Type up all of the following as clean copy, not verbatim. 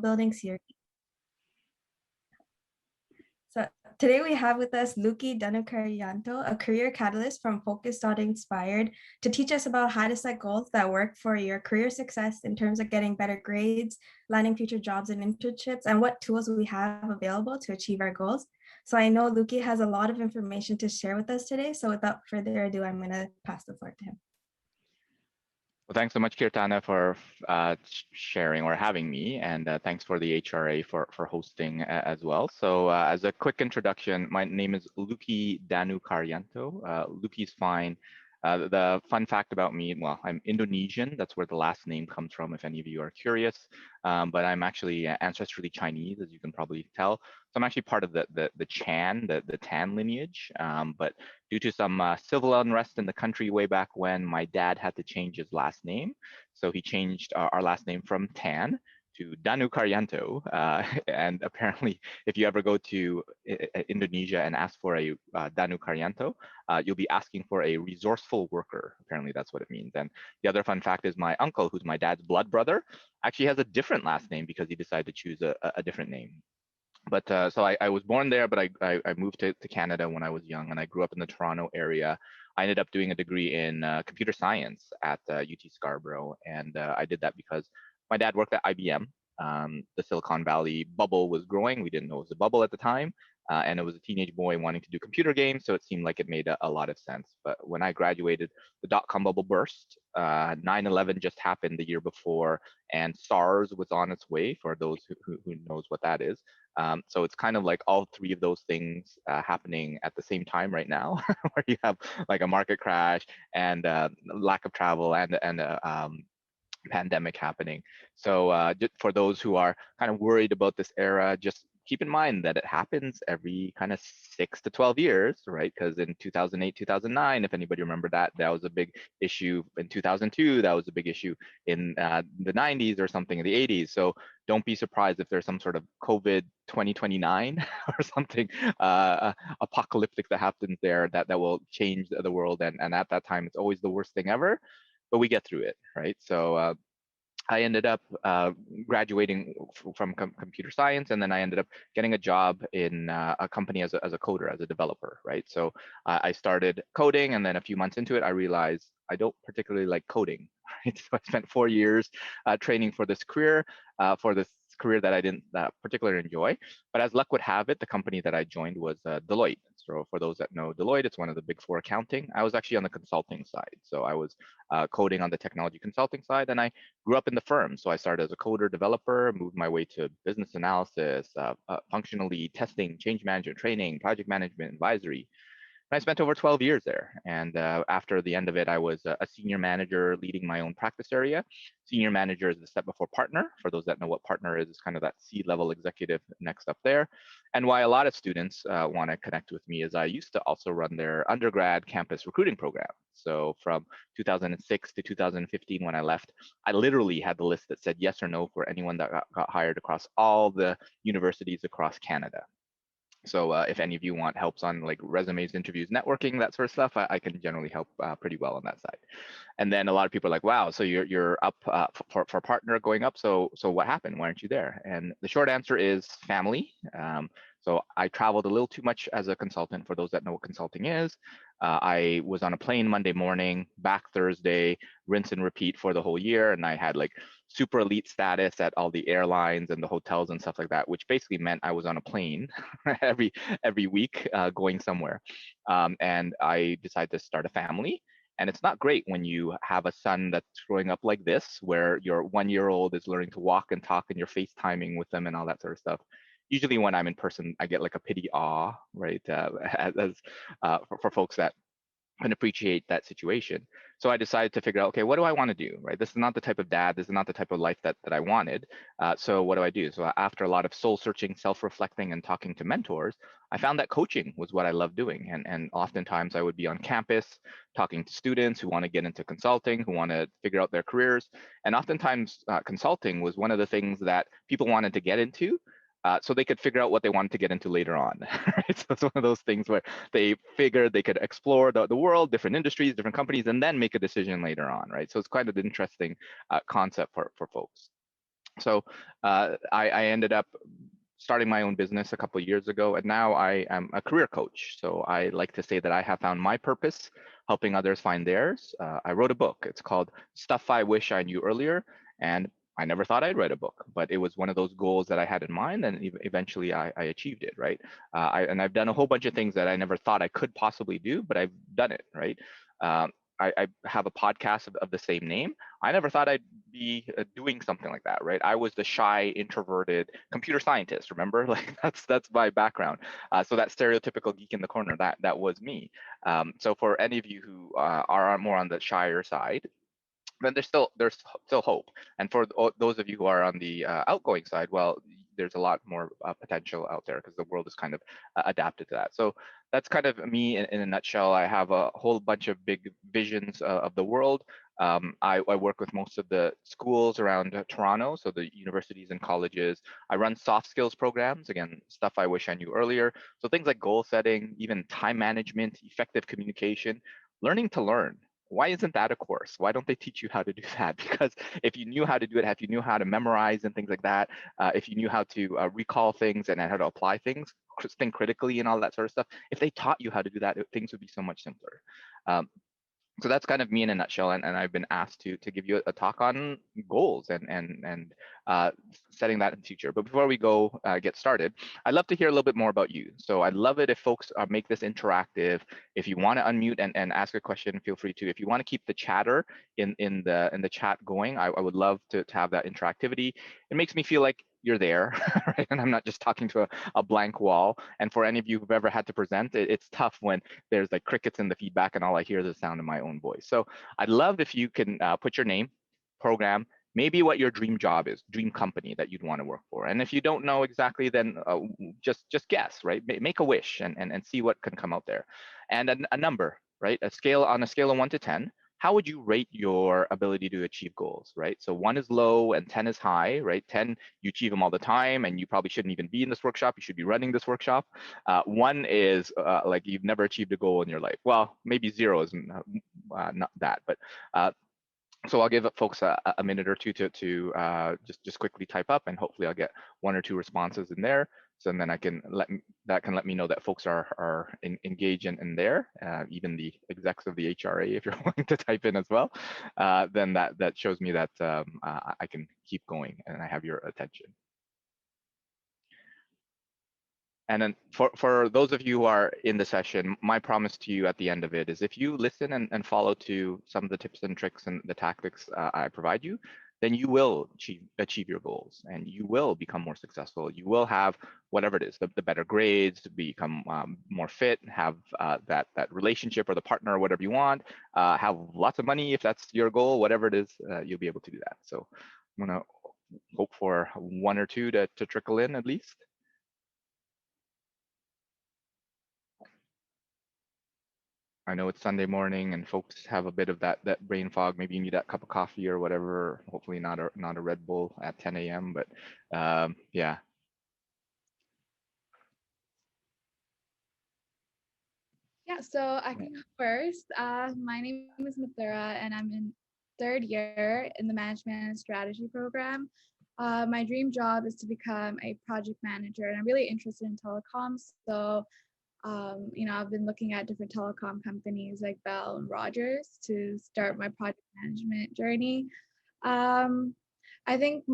building series. So today we have with us Luki Danukarjanto, a career catalyst from Focus.Inspired, to teach us about how to set goals that work for your career success in terms of getting better grades, landing future jobs and internships, and what tools we have available to achieve our goals. So I know Luki has a lot of information to share with us today. So without further ado, I'm going to pass the floor to him. Well, thanks so much, Kirtana, for sharing or having me, and thanks for the HRA for hosting as well. So as a quick introduction, my name is Luki Danukarjanto. Luki's fine. The fun fact about me, well, I'm Indonesian. That's where the last name comes from, if any of you are curious. But I'm actually ancestrally Chinese, as you can probably tell. So I'm actually part of the Chan, the Tan lineage. But due to some civil unrest in the country way back when, my dad had to change his last name. So he changed our last name from Tan to Danukarjanto. And apparently, if you ever go to Indonesia and ask for a Danukarjanto, you'll be asking for a resourceful worker. Apparently, that's what it means. And the other fun fact is my uncle, who's my dad's blood brother, actually has a different last name because he decided to choose a different name. But so I was born there, but I moved to Canada when I was young, and I grew up in the Toronto area. I ended up doing a degree in computer science at UT Scarborough, and I did that because my dad worked at IBM. The Silicon Valley bubble was growing. We didn't know it was a bubble at the time, and it was a teenage boy wanting to do computer games, so it seemed like it made a lot of sense. But when I graduated, the dot-com bubble burst. 9/11 just happened the year before, and SARS was on its way, for those who knows what that is. So it's kind of like all three of those things happening at the same time right now, where you have like a market crash and lack of travel and pandemic happening. So just for those who are kind of worried about this era, just keep in mind that it happens every kind of 6 to 12 years, right? Because in 2008, 2009, if anybody remember that, that was a big issue. In 2002, that was a big issue. In the 90s or something in the 80s. So don't be surprised if there's some sort of COVID 2029 or something apocalyptic that happens there that will change the world. And at that time, it's always the worst thing ever, but we get through it, right? So I ended up graduating from computer science, and then I ended up getting a job in a company as a coder, as a developer, right? So I started coding, and then a few months into it, I realized I don't particularly like coding, right? So I spent 4 years training for this career that I didn't particularly enjoy. But as luck would have it, the company that I joined was Deloitte. So for those that know Deloitte, it's one of the big four accounting. I was actually on the consulting side. So I was coding on the technology consulting side, and I grew up in the firm. So I started as a coder developer, moved my way to business analysis, functionally testing, change management, training, project management, advisory. And I spent over 12 years there. And after the end of it, I was a senior manager leading my own practice area. Senior manager is the step before partner. For those that know what partner is, it's kind of that C-level executive next up there. And why a lot of students want to connect with me is I used to also run their undergrad campus recruiting program. So from 2006 to 2015, when I left, I literally had the list that said yes or no for anyone that got hired across all the universities across Canada. So if any of you want helps on like resumes, interviews, networking, that sort of stuff, I can generally help pretty well on that side. And then a lot of people are like, wow, so you're up for partner going up. So what happened? Why aren't you there? And the short answer is family. So I traveled a little too much as a consultant. For those that know what consulting is, I was on a plane Monday morning, back Thursday, rinse and repeat for the whole year. And I had like super elite status at all the airlines and the hotels and stuff like that, which basically meant I was on a plane every week going somewhere. And I decided to start a family. And it's not great when you have a son that's growing up like this, where your 1-year-old is learning to walk and talk and you're FaceTiming with them and all that sort of stuff. Usually when I'm in person, I get like a pity awe, right? For folks that can appreciate that situation. So I decided to figure out, okay, what do I want to do, right? This is not the type of dad, this is not the type of life that I wanted. So what do I do? So after a lot of soul searching, self-reflecting, and talking to mentors, I found that coaching was what I love doing. And oftentimes I would be on campus talking to students who want to get into consulting, who want to figure out their careers. And oftentimes consulting was one of the things that people wanted to get into, so they could figure out what they wanted to get into later on. Right? So it's one of those things where they figured they could explore the world, different industries, different companies, and then make a decision later on, right? So it's quite an interesting concept for folks. So I ended up starting my own business a couple of years ago, and now I am a career coach. So I like to say that I have found my purpose, helping others find theirs. I wrote a book. It's called Stuff I Wish I Knew Earlier, and I never thought I'd write a book, but it was one of those goals that I had in mind, and eventually I achieved it, right? And I've done a whole bunch of things that I never thought I could possibly do, but I've done it, right? Um, I have a podcast of the same name. I never thought I'd be doing something like that, right? I was the shy, introverted computer scientist. Remember, like that's my background. So that stereotypical geek in the corner, that was me. So for any of you who are more on the shyer side, then there's still hope. And for those of you who are on the outgoing side, well, there's a lot more potential out there because the world is kind of adapted to that. So that's kind of me in a nutshell. I have a whole bunch of big visions of the world. I work with most of the schools around Toronto, so the universities and colleges. I run soft skills programs, again, stuff I wish I knew earlier. So things like goal setting, even time management, effective communication, learning to learn. Why isn't that a course? Why don't they teach you how to do that? Because if you knew how to do it, if you knew how to memorize and things like that, if you knew how to recall things and how to apply things, think critically and all that sort of stuff, if they taught you how to do that, things would be so much simpler. Um, so that's kind of me in a nutshell, and I've been asked to give you a talk on goals and uh, setting that in the future. But before we go get started, I'd love to hear a little bit more about you. So I'd love it if folks make this interactive. If you want to unmute and ask a question, feel free to. If you want to keep the chatter in the chat going, I would love to have that interactivity. It makes me feel like you're there, right? And I'm not just talking to a blank wall. And for any of you who've ever had to present, it's tough when there's like crickets in the feedback and all I hear is the sound of my own voice. So I'd love if you can put your name, program, maybe what your dream job is, dream company that you'd want to work for. And if you don't know exactly, then just guess, right? Make a wish and see what can come out there. And a number, right? On a scale of 1 to 10, how would you rate your ability to achieve goals, right? So 1 is low and 10 is high, right? 10, you achieve them all the time and you probably shouldn't even be in this workshop. You should be running this workshop. 1 is like you've never achieved a goal in your life. Well, maybe 0 is not that, but so I'll give folks a minute or two to just quickly type up, and hopefully I'll get 1 or 2 responses in there. So then I can let me know that folks are engaged in there. Even the execs of the HRA, if you're willing to type in as well, then that shows me that I can keep going and I have your attention. And then for those of you who are in the session, my promise to you at the end of it is if you listen and follow to some of the tips and tricks and the tactics I provide you, then you will achieve your goals and you will become more successful. You will have whatever it is, the better grades, become more fit, have that relationship or the partner or whatever you want, have lots of money if that's your goal, whatever it is, you'll be able to do that. So I'm gonna hope for 1 or 2 to trickle in at least. I know it's Sunday morning and folks have a bit of that brain fog. Maybe you need that cup of coffee or whatever. Hopefully not a Red Bull at 10 a.m. But yeah. Yeah, so I can go first. My name is Mathura and I'm in 3rd year in the Management and Strategy program. My dream job is to become a project manager and I'm really interested in telecoms. So I've been looking at different telecom companies like Bell and Rogers to start my project management journey. I think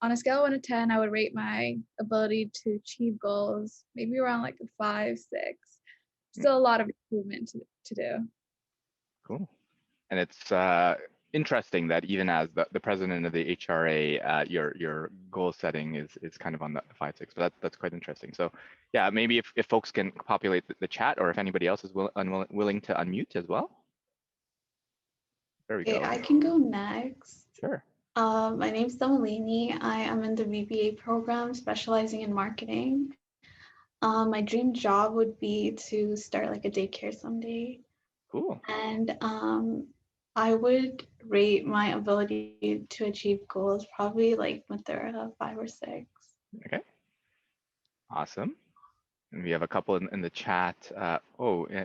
on a scale of 1 to 10, I would rate my ability to achieve goals maybe around like a 5, 6. Still a lot of improvement to do. Cool. And it's interesting that even as the president of the HRA, your goal setting is kind of on the 5, 6. But that's quite interesting. So yeah, maybe if folks can populate the chat, or if anybody else is willing to unmute as well. There we go. I can go next. Sure. My name's Damalini. I am in the VBA program specializing in marketing. My dream job would be to start like a daycare someday. Cool. And I would rate my ability to achieve goals probably like Mathura, 5 or 6. Okay. Awesome. we have a couple in the chat.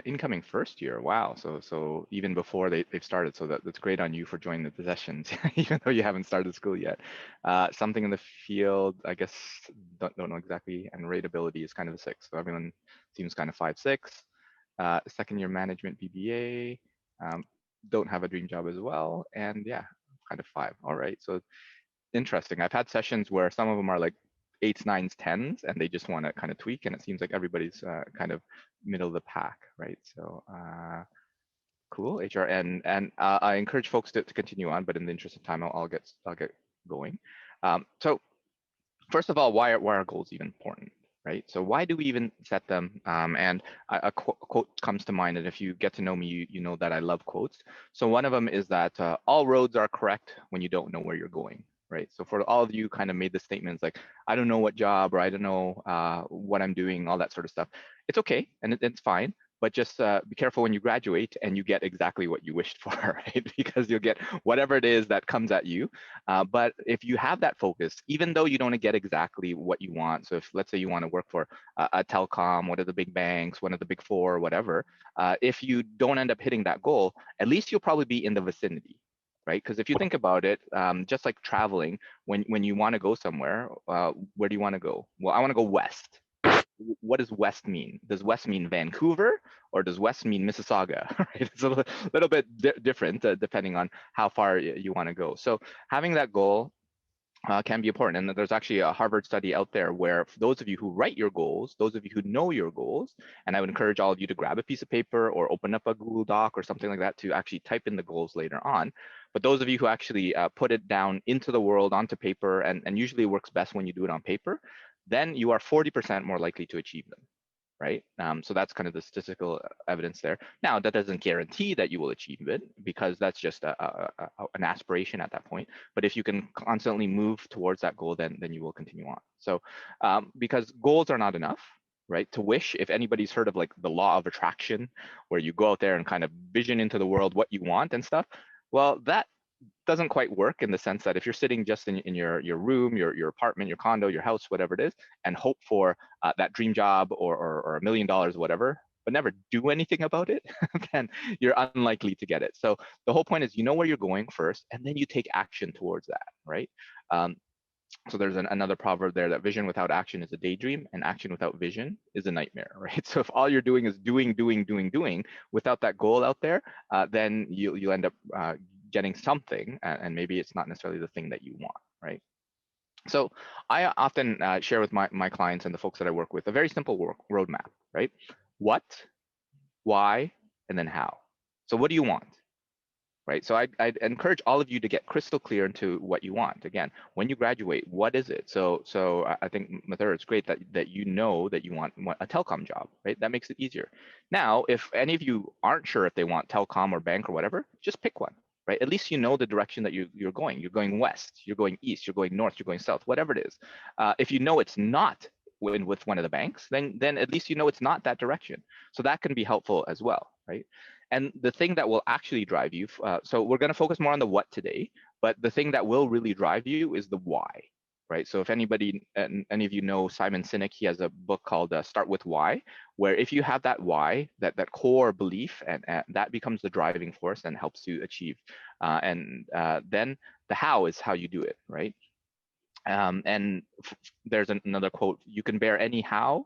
Incoming first year. Wow. So even before they've started. So that's great on you for joining the sessions, even though you haven't started school yet. Something in the field, I guess, don't know exactly. And rateability is kind of a 6. So everyone seems kind of 5-6. Second year management BBA. Don't have a dream job as well. And yeah, kind of 5. All right. So interesting. I've had sessions where some of them are like 8s, 9s, 10s, and they just want to kind of tweak, and it seems like everybody's kind of middle of the pack, right? So cool, HR, and I encourage folks to continue on, but in the interest of time, I'll get going. So first of all, why are goals even important, right? So why do we even set them? And a quote comes to mind, and if you get to know me, you know that I love quotes. So one of them is that all roads are correct when you don't know where you're going, right? So for all of you kind of made the statements like, I don't know what job, or I don't know what I'm doing, all that sort of stuff. It's okay, and it's fine. But just be careful when you graduate and you get exactly what you wished for, right? Because you'll get whatever it is that comes at you. But if you have that focus, even though you don't get exactly what you want, so if let's say you want to work for a telecom, one of the big banks, one of the big 4, whatever, if you don't end up hitting that goal, at least you'll probably be in the vicinity, right? Because if you think about it, just like traveling, when you want to go somewhere, where do you want to go? Well, I want to go west. What does west mean? Does west mean Vancouver or does west mean Mississauga? Right? It's a little bit different depending on how far you want to go. So having that goal can be important. And there's actually a Harvard study out there where for those of you who write your goals, those of you who know your goals, and I would encourage all of you to grab a piece of paper or open up a Google Doc or something like that to actually type in the goals later on. But those of you who actually put it down into the world onto paper, and usually it works best when you do it on paper, then you are 40% more likely to achieve them, right? So that's kind of the statistical evidence there. Now, that doesn't guarantee that you will achieve it because that's just an aspiration at that point. But if you can constantly move towards that goal, then you will continue on. So because goals are not enough, right? To wish, if anybody's heard of like the law of attraction, where you go out there and kind of vision into the world what you want and stuff, well, that doesn't quite work in the sense that if you're sitting just in your room, your apartment, your condo, your house, whatever it is, and hope for that dream job or $1 million, whatever, but never do anything about it, then you're unlikely to get it. So the whole point is you know where you're going first, and then you take action towards that, right? So there's another proverb there that vision without action is a daydream, and action without vision is a nightmare, right? So if all you're doing is doing without that goal out there, then you end up getting something, and maybe it's not necessarily the thing that you want, right? So I often share with my clients and the folks that I work with a very simple roadmap, right? What, why, and then how. So what do you want? Right. So I'd encourage all of you to get crystal clear into what you want. Again, when you graduate, what is it? So I think, Mathura, it's great that you know that you want a telecom job, right? That makes it easier. Now, if any of you aren't sure if they want telecom or bank or whatever, just pick one, right? At least you know the direction that you're going. You're going west, you're going east, you're going north, you're going south, whatever it is. If you know it's not with one of the banks, then at least you know it's not that direction. So that can be helpful as well, right? And the thing that will actually drive you, so we're going to focus more on the what today, but the thing that will really drive you is the why, right? So if any of you know Simon Sinek, he has a book called Start With Why, where if you have that why, that core belief, and that becomes the driving force and helps you achieve. And then the how is how you do it, right? And there's another quote, you can bear any how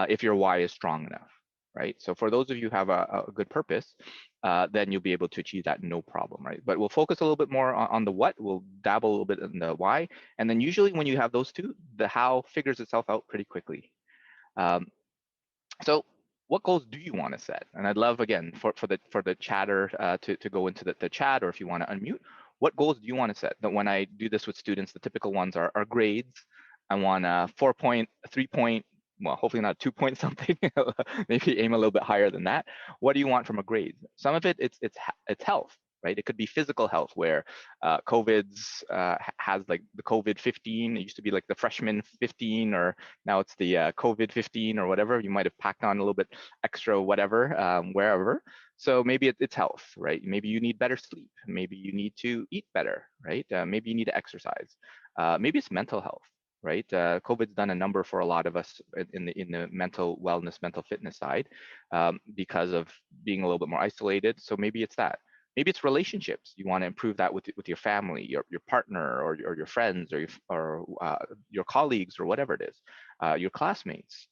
if your why is strong enough, right? So for those of you who have a good purpose, then you'll be able to achieve that no problem, right? But we'll focus a little bit more on the what, we'll dabble a little bit in the why, and then usually when you have those two, the how figures itself out pretty quickly. So what goals do you want to set? And I'd love, again, for the chatter to go into the chat, or if you want to unmute, what goals do you want to set? That when I do this with students, the typical ones are grades. I want a 4-point, 3-point, well, hopefully not 2-point something, maybe aim a little bit higher than that. What do you want from a grade? Some of it's health, right? It could be physical health, where COVID's has like the COVID 15. It used to be like the freshman 15, or now it's the COVID 15 or whatever. You might have packed on a little bit extra, whatever, wherever. So maybe it's health, right? Maybe you need better sleep. Maybe you need to eat better, right? Maybe you need to exercise. Maybe it's mental health, right? COVID's done a number for a lot of us in the mental wellness, mental fitness side, because of being a little bit more isolated. So maybe it's that. Maybe it's relationships. You want to improve that with your family, your partner, or your friends, or your colleagues, or whatever it is, your classmates.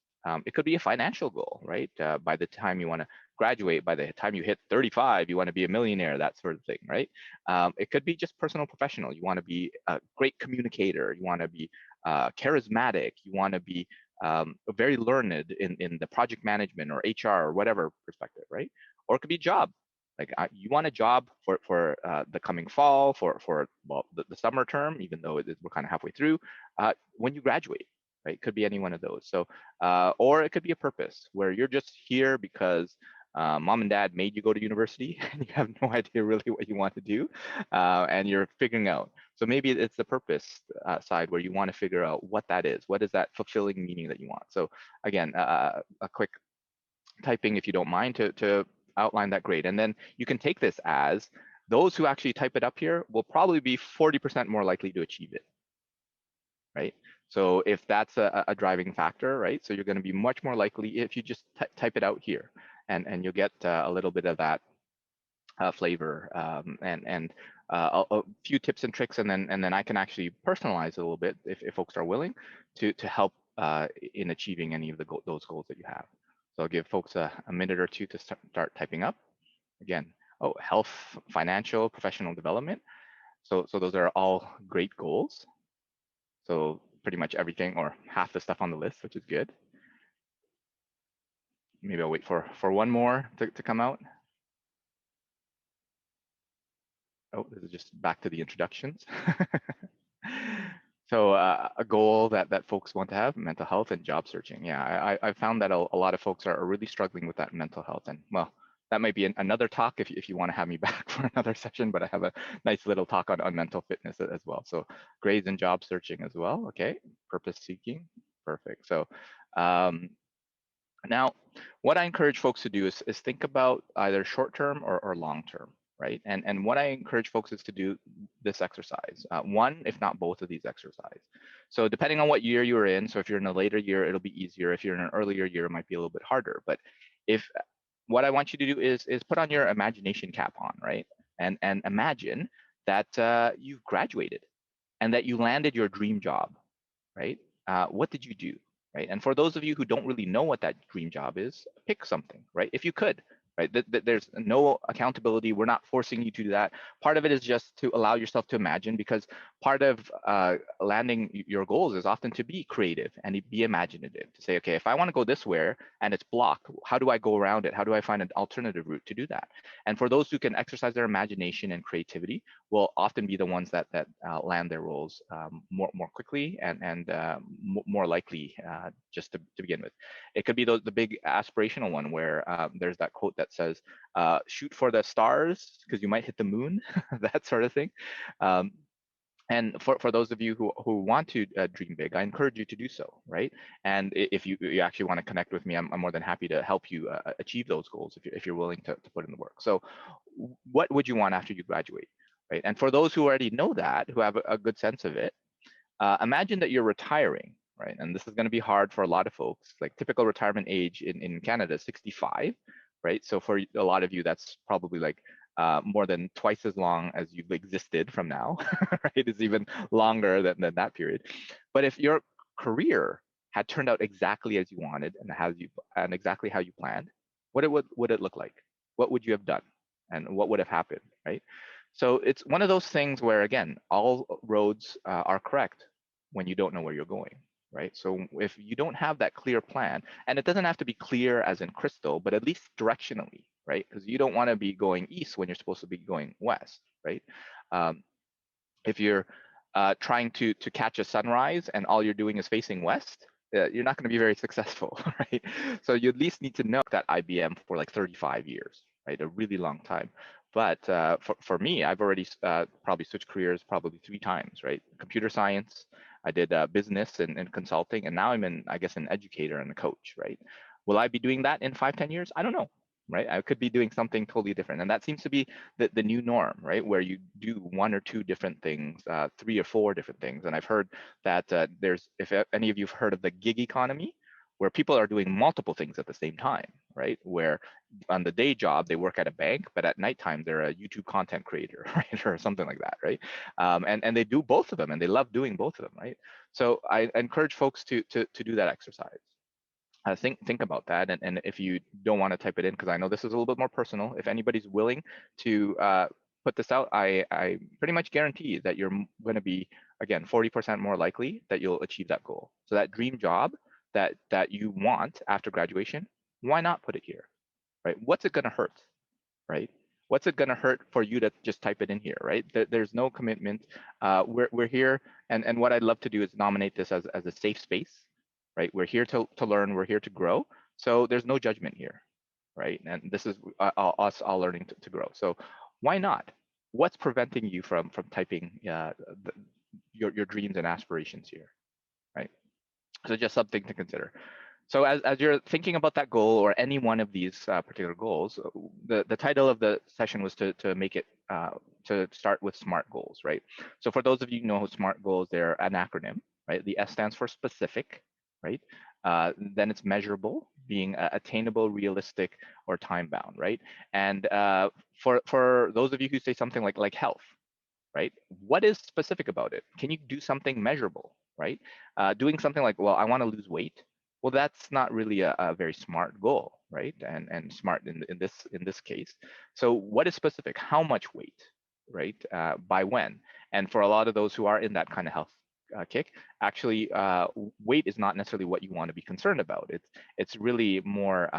It could be a financial goal, right? By the time you want to graduate, by the time you hit 35, you want to be a millionaire, that sort of thing, right? It could be just personal, professional. You want to be a great communicator. You want to be charismatic. You want to be very learned in the project management or HR or whatever perspective, right? Or it could be job. Like you want a job for the coming fall, for well the summer term, even though we're kind of halfway through, when you graduate, right? It could be any one of those. So, or it could be a purpose where you're just here because mom and dad made you go to university and you have no idea really what you want to do, and you're figuring out. So maybe it's the purpose side where you want to figure out what that is. What is that fulfilling meaning that you want? So again, a quick typing, if you don't mind, to outline that grade. And then you can take this as those who actually type it up here will probably be 40% more likely to achieve it, right? So if that's a driving factor, right? So you're going to be much more likely if you just type it out here, and you'll get a little bit of that flavor, and a few tips and tricks, and then I can actually personalize it a little bit if folks are willing to help in achieving any of those goals that you have. So I'll give folks a minute or two to start typing up. Again, health, financial, professional development. So those are all great goals. So pretty much everything or half the stuff on the list, which is good. Maybe I'll wait for one more to come out. Oh, this is just back to the introductions. So a goal that folks want to have, mental health and job searching. Yeah, I found that a lot of folks are really struggling with that mental health. And well, that might be another talk if you want to have me back for another session, but I have a nice little talk on mental fitness as well. So grades and job searching as well. Okay, purpose seeking, perfect. So now what I encourage folks to do is think about either short-term or long-term, right? And what I encourage folks is to do this exercise, one, if not both of these exercises. So depending on what year you're in, so if you're in a later year, it'll be easier. If you're in an earlier year, it might be a little bit harder. But if what I want you to do is put on your imagination cap on, right? And imagine that you've graduated and that you landed your dream job, right? What did you do, right? And for those of you who don't really know what that dream job is, pick something, right? If you could, right? There's no accountability. We're not forcing you to do that. Part of it is just to allow yourself to imagine, because part of landing your goals is often to be creative and be imaginative, to say, okay, if I want to go this way and it's blocked, how do I go around it? How do I find an alternative route to do that? And for those who can exercise their imagination and creativity, will often be the ones that land their roles more quickly and more likely, just to begin with. It could be the big aspirational one where there's that quote that says, shoot for the stars because you might hit the moon, that sort of thing. And for those of you who want to dream big, I encourage you to do so, right? And if you actually want to connect with me, I'm more than happy to help you achieve those goals if you're willing to put in the work. So what would you want after you graduate, right? And for those who already know that, who have a good sense of it, imagine that you're retiring, right? And this is going to be hard for a lot of folks. Like typical retirement age in Canada is 65, right? So for a lot of you, that's probably like more than twice as long as you've existed from now, right? It's even longer than that period. But if your career had turned out exactly as you wanted and exactly how you planned, what would it look like? What would you have done? And what would have happened, right? So it's one of those things where, again, all roads are correct when you don't know where you're going, right? So if you don't have that clear plan, and it doesn't have to be clear as in crystal, but at least directionally, right? Because you don't want to be going east when you're supposed to be going west, right? If you're trying to catch a sunrise and all you're doing is facing west, you're not going to be very successful, right? So you at least need to know that IBM for like 35 years, right? A really long time. But for me, I've already probably switched careers probably 3 times, right? Computer science, I did business and consulting, and now I'm I guess, an educator and a coach, right? Will I be doing that in 5, 10 years? I don't know, right? I could be doing something totally different. And that seems to be the new norm, right? Where you do one or two different things, 3 or 4 different things. And I've heard that if any of you have heard of the gig economy, where people are doing multiple things at the same time, right? Where on the day job, they work at a bank, but at nighttime, they're a YouTube content creator, right? Or something like that, right? And they do both of them, and they love doing both of them, right? So I encourage folks to do that exercise. Think about that, and if you don't want to type it in, because I know this is a little bit more personal, if anybody's willing to put this out, I pretty much guarantee that you're going to be, again, 40% more likely that you'll achieve that goal. So that dream job that you want after graduation, why not put it here, right? What's it going to hurt, right? What's it going to hurt for you to just type it in here, right? There's no commitment. We're here, and what I'd love to do is nominate this as a safe space, right? We're here to learn, we're here to grow. So there's no judgment here, right? And this is us all learning to grow. So why not? What's preventing you from typing your dreams and aspirations here, right? So just something to consider. So as you're thinking about that goal or any one of these particular goals, the title of the session was to make it to start with SMART goals, right? So for those of you who know SMART goals, they're an acronym, right? The S stands for specific, right? Then it's measurable, being attainable, realistic, or time bound, right? And for those of you who say something like health, right? What is specific about it? Can you do something measurable, right? Doing something like, well, I want to lose weight. Well, that's not really a very smart goal, right? And smart in this case. So what is specific? How much weight, right? By when? And for a lot of those who are in that kind of health kick, actually, weight is not necessarily what you want to be concerned about. It's really more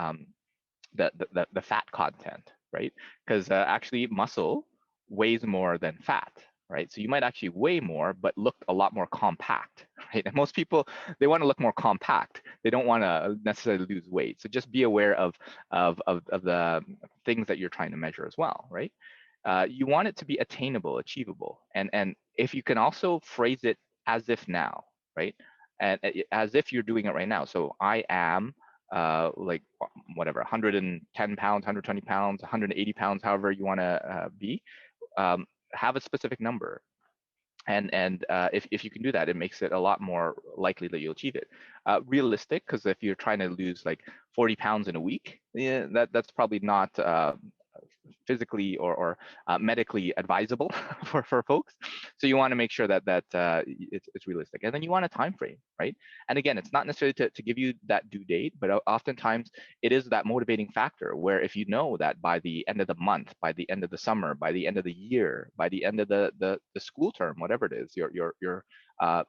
the fat content, right? Because actually muscle weighs more than fat, right? So you might actually weigh more, but look a lot more compact, right? And most people, they want to look more compact. They don't want to necessarily lose weight. So just be aware of the things that you're trying to measure as well, right? You want it to be attainable, achievable, and if you can also phrase it as if now, right? And as if you're doing it right now. So I am like whatever, 110 pounds, 120 pounds, 180 pounds, however you want to be. Have a specific number. And if you can do that, it makes it a lot more likely that you'll achieve it. Realistic, because if you're trying to lose like 40 pounds in a week, yeah, that's probably not physically or medically advisable for folks. So you want to make sure that it's realistic, and then you want a time frame, right? And again, it's not necessarily to give you that due date, but oftentimes it is that motivating factor where if you know that by the end of the month, by the end of the summer, by the end of the year, by the end of the school term, whatever it is, your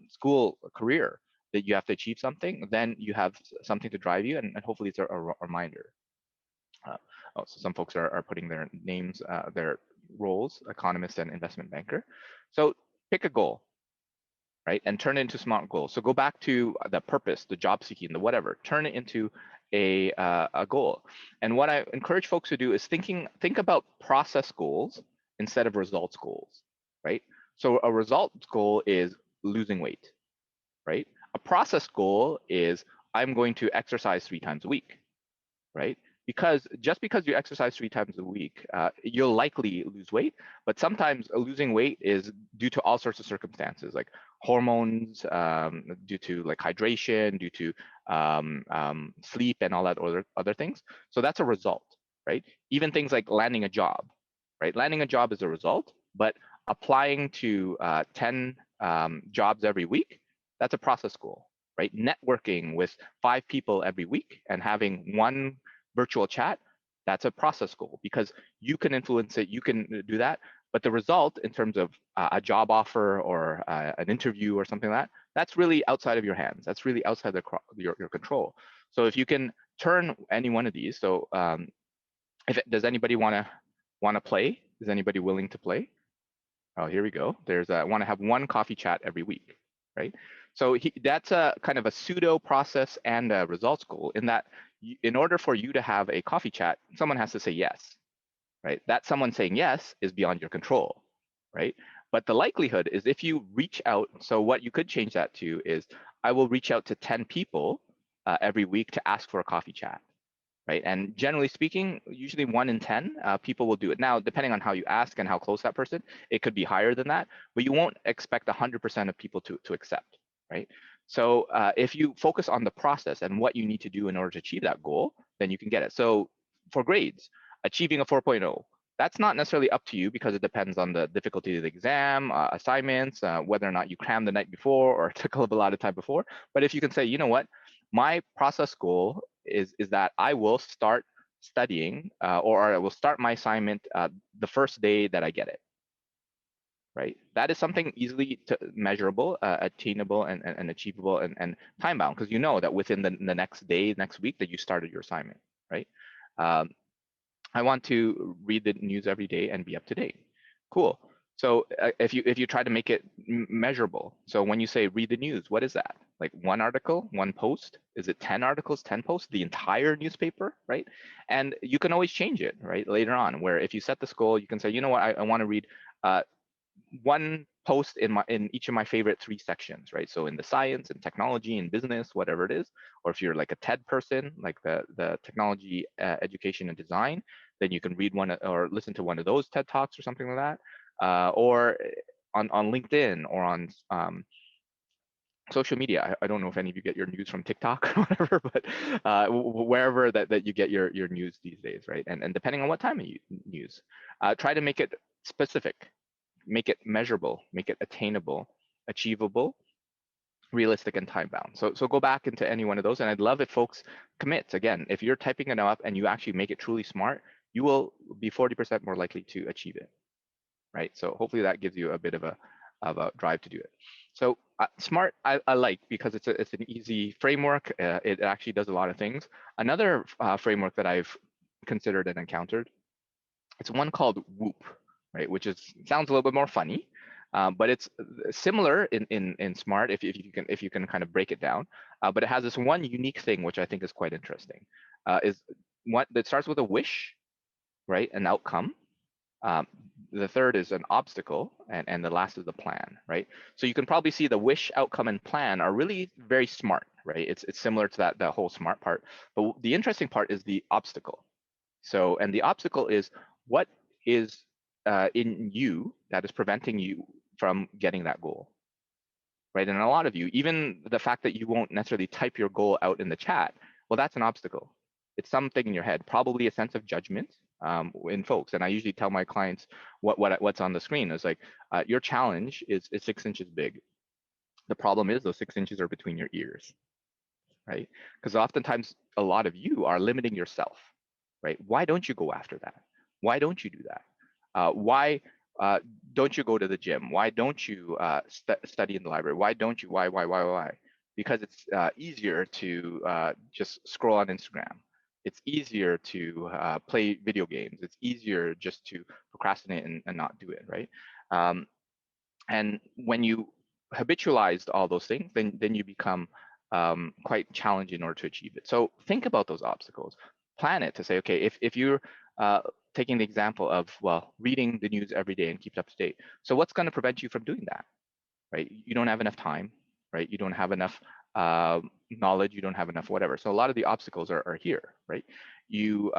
school career, that you have to achieve something, then you have something to drive you, and hopefully it's a reminder. So some folks are putting their names, their roles, economist and investment banker. So pick a goal, right? And turn it into SMART goals. So go back to the purpose, the job seeking, the whatever, turn it into a goal. And what I encourage folks to do is think about process goals instead of results goals, right? So a results goal is losing weight, right? A process goal is I'm going to exercise 3 times a week, right? Because just because you exercise 3 times a week, you'll likely lose weight, but sometimes losing weight is due to all sorts of circumstances, like hormones, due to like hydration, due to sleep and all that other things. So that's a result, right? Even things like landing a job, right? Landing a job is a result, but applying to 10 jobs every week, that's a process goal, right? Networking with 5 people every week and having 1 virtual chat, that's a process goal because you can influence it, you can do that, but the result in terms of a job offer or an interview or something like that, that's really outside of your hands. That's really outside your control. So if you can turn any one of these, so does anybody want to play? Is anybody willing to play? Oh, here we go. There's want to have 1 coffee chat every week, right? So that's a kind of a pseudo process and a results goal in that in order for you to have a coffee chat, someone has to say yes, right? That someone saying yes is beyond your control, right? But the likelihood is if you reach out, so what you could change that to is I will reach out to 10 people every week to ask for a coffee chat, right? And generally speaking, usually 1 in 10 people will do it. Now, depending on how you ask and how close that person, it could be higher than that, but you won't expect 100% of people to accept, right? So if you focus on the process and what you need to do in order to achieve that goal, then you can get it. So for grades, achieving a 4.0, that's not necessarily up to you because it depends on the difficulty of the exam, assignments, whether or not you crammed the night before or took a lot of time before. But if you can say, you know what, my process goal is that I will start studying or I will start my assignment the first day that I get it, right? That is something easily measurable, attainable, and achievable, and time bound, because you know that within the next day, next week, that you started your assignment, right? Um, I want to read the news every day and be up to date. Cool. So if you try to make it measurable, so when you say read the news, what is that? Like one article, one post? Is it 10 articles, 10 posts, the entire newspaper, right? And you can always change it, right? Later on, where if you set this goal, you can say, you know what, I want to read one post in each of my favorite 3 sections, right? So in the science and technology and business, whatever it is, or if you're like a TED person, like the technology, education and design, then you can read one or listen to one of those TED Talks or something like that, or on LinkedIn or on social media. I don't know if any of you get your news from TikTok or whatever, but wherever that you get your news these days, right? And depending on what time you use, try to make it specific, make it measurable, make it attainable, achievable, realistic, and time bound. So go back into any one of those, and I'd love if folks commit. Again, if you're typing it up and you actually make it truly smart, you will be 40% more likely to achieve it, right? So hopefully that gives you a bit of a drive to do it. So SMART I like because it's an easy framework. It actually does a lot of things. Another framework that I've considered and encountered, it's one called Whoop, right? Which sounds a little bit more funny, but it's similar in SMART if you can kind of break it down. But it has this one unique thing which I think is quite interesting. Is what that starts with a wish, right? An outcome. The third is an obstacle, and the last is the plan, right? So you can probably see the wish, outcome, and plan are really very smart, right? It's similar to that whole SMART part. But the interesting part is the obstacle. So, and the obstacle is what is in you that is preventing you from getting that goal, right? And a lot of you, even the fact that you won't necessarily type your goal out in the chat, well, that's an obstacle. It's something in your head, probably a sense of judgment in folks. And I usually tell my clients what's on the screen is like, your challenge is 6 inches big. The problem is those 6 inches are between your ears, right? Because oftentimes a lot of you are limiting yourself, right? Why don't you go after that? Why don't you do that? Why don't you go to the gym? Why don't you study in the library? Why don't you? Why? Because it's easier to just scroll on Instagram. It's easier to play video games. It's easier just to procrastinate and not do it, right? And when you habitualized all those things, then you become quite challenging in order to achieve it. So think about those obstacles. Plan it to say, okay, if you're taking the example of, well, reading the news every day and keep it up to date. So what's going to prevent you from doing that, right? You don't have enough time, right? You don't have enough knowledge. You don't have enough whatever. So a lot of the obstacles are here, right? You,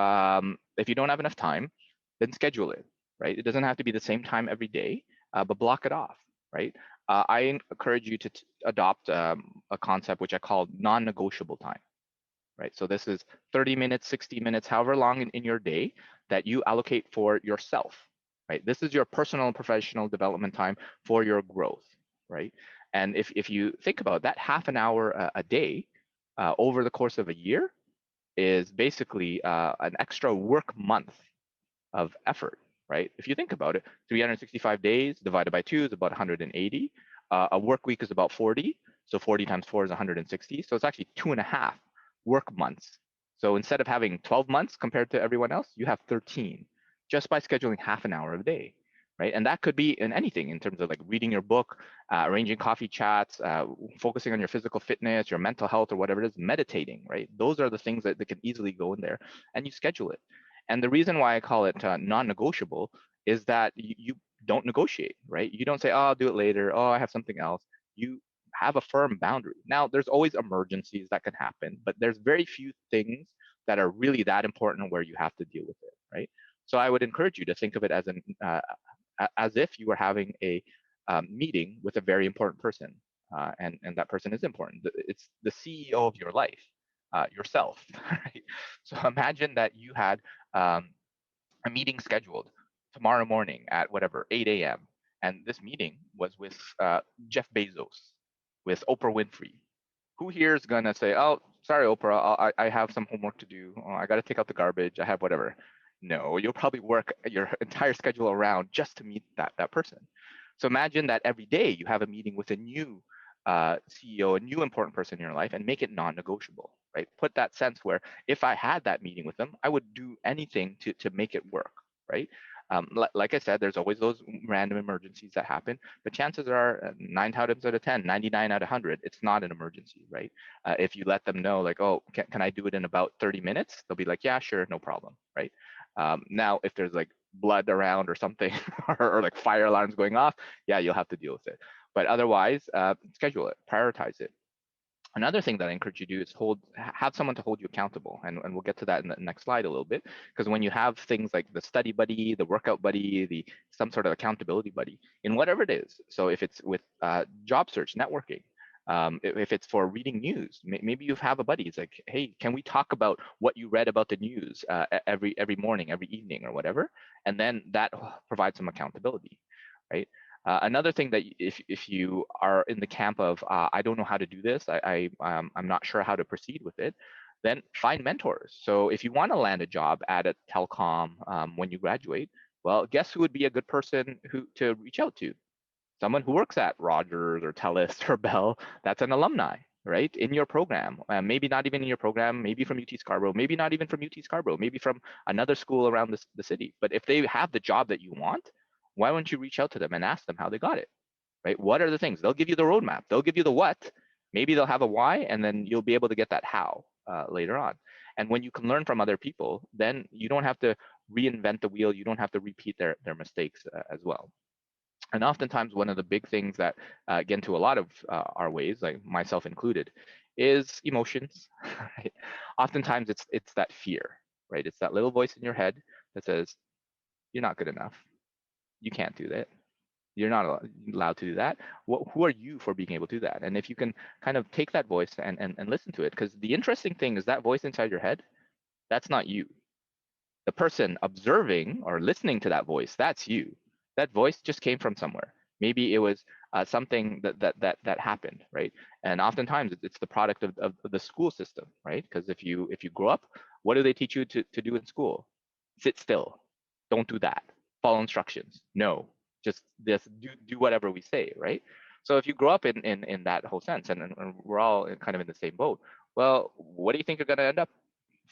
if you don't have enough time, then schedule it, right? It doesn't have to be the same time every day, but block it off, right? I encourage you to adopt a concept which I call non-negotiable time, right? So this is 30 minutes, 60 minutes, however long in your day that you allocate for yourself, right? This is your personal and professional development time for your growth, right? And if you think about that, half an hour a day over the course of a year is basically an extra work month of effort, right? If you think about it, 365 days divided by 2 is about 180. A work week is about 40. So 40 times 4 is 160. So it's actually 2.5 work months. So instead of having 12 months compared to everyone else, you have 13 just by scheduling half an hour a day, right? And that could be in anything in terms of like reading your book, arranging coffee chats, focusing on your physical fitness, your mental health, or whatever it is, meditating, right? Those are the things that can easily go in there, and you schedule it. And the reason why I call it non-negotiable is that you don't negotiate, right? You don't say, oh, I'll do it later. Oh, I have something else. You have a firm boundary. Now, there's always emergencies that can happen, but there's very few things that are really that important where you have to deal with it, right? So I would encourage you to think of it as if you were having a meeting with a very important person, and that person is important. It's the CEO of your life, yourself, right? So imagine that you had a meeting scheduled tomorrow morning at whatever 8 a.m. And this meeting was with Jeff Bezos, with Oprah Winfrey. Who here is gonna say, "Oh, sorry, Oprah, I have some homework to do. Oh, I got to take out the garbage. I have whatever." No, you'll probably work your entire schedule around just to meet that person. So imagine that every day you have a meeting with a new CEO, a new important person in your life, and make it non-negotiable, right? Put that sense where if I had that meeting with them, I would do anything to make it work, right? Like I said, there's always those random emergencies that happen, but chances are 9 times out of 10, 99 out of 100, it's not an emergency, right? If you let them know, like, oh, can I do it in about 30 minutes? They'll be like, yeah, sure, no problem, right? Now, if there's like blood around or something, or like fire alarms going off, yeah, you'll have to deal with it. But otherwise, schedule it, prioritize it. Another thing that I encourage you to do is have someone to hold you accountable, and we'll get to that in the next slide a little bit. Because when you have things like the study buddy, the workout buddy, some sort of accountability buddy in whatever it is. So if it's with job search, networking, if it's for reading news, maybe you have a buddy. It's like, hey, can we talk about what you read about the news every morning, every evening, or whatever? And then that provides some accountability, right? Another thing that if you are in the camp of I don't know how to do this, I'm not sure how to proceed with it, then find mentors. So if you want to land a job at a telecom when you graduate, well, guess who would be a good person to reach out to? Someone who works at Rogers or TELUS or Bell. That's an alumni, right, in your program. Maybe not even in your program, maybe from UT Scarborough, maybe not even from UT Scarborough, maybe from another school around the city. But if they have the job that you want, why wouldn't you reach out to them and ask them how they got it, right? What are the things? They'll give you the roadmap. They'll give you the what. Maybe they'll have a why, and then you'll be able to get that how later on. And when you can learn from other people, then you don't have to reinvent the wheel. You don't have to repeat their mistakes as well. And oftentimes, one of the big things that get into a lot of our ways, like myself included, is emotions. Right? Oftentimes, it's that fear, right? It's that little voice in your head that says, "You're not good enough. You can't do that. You're not allowed to do that. Who are you for being able to do that?" And if you can kind of take that voice and listen to it, because the interesting thing is that voice inside your head, that's not you. The person observing or listening to that voice, that's you. That voice just came from somewhere. Maybe it was something that happened, right? And oftentimes it's the product of the school system, right? Because if you grow up, what do they teach you to do in school? Sit still. Don't do that. Follow instructions. No, just do whatever we say, right? So if you grow up in that whole sense, and we're all kind of in the same boat, well, what do you think you're going to end up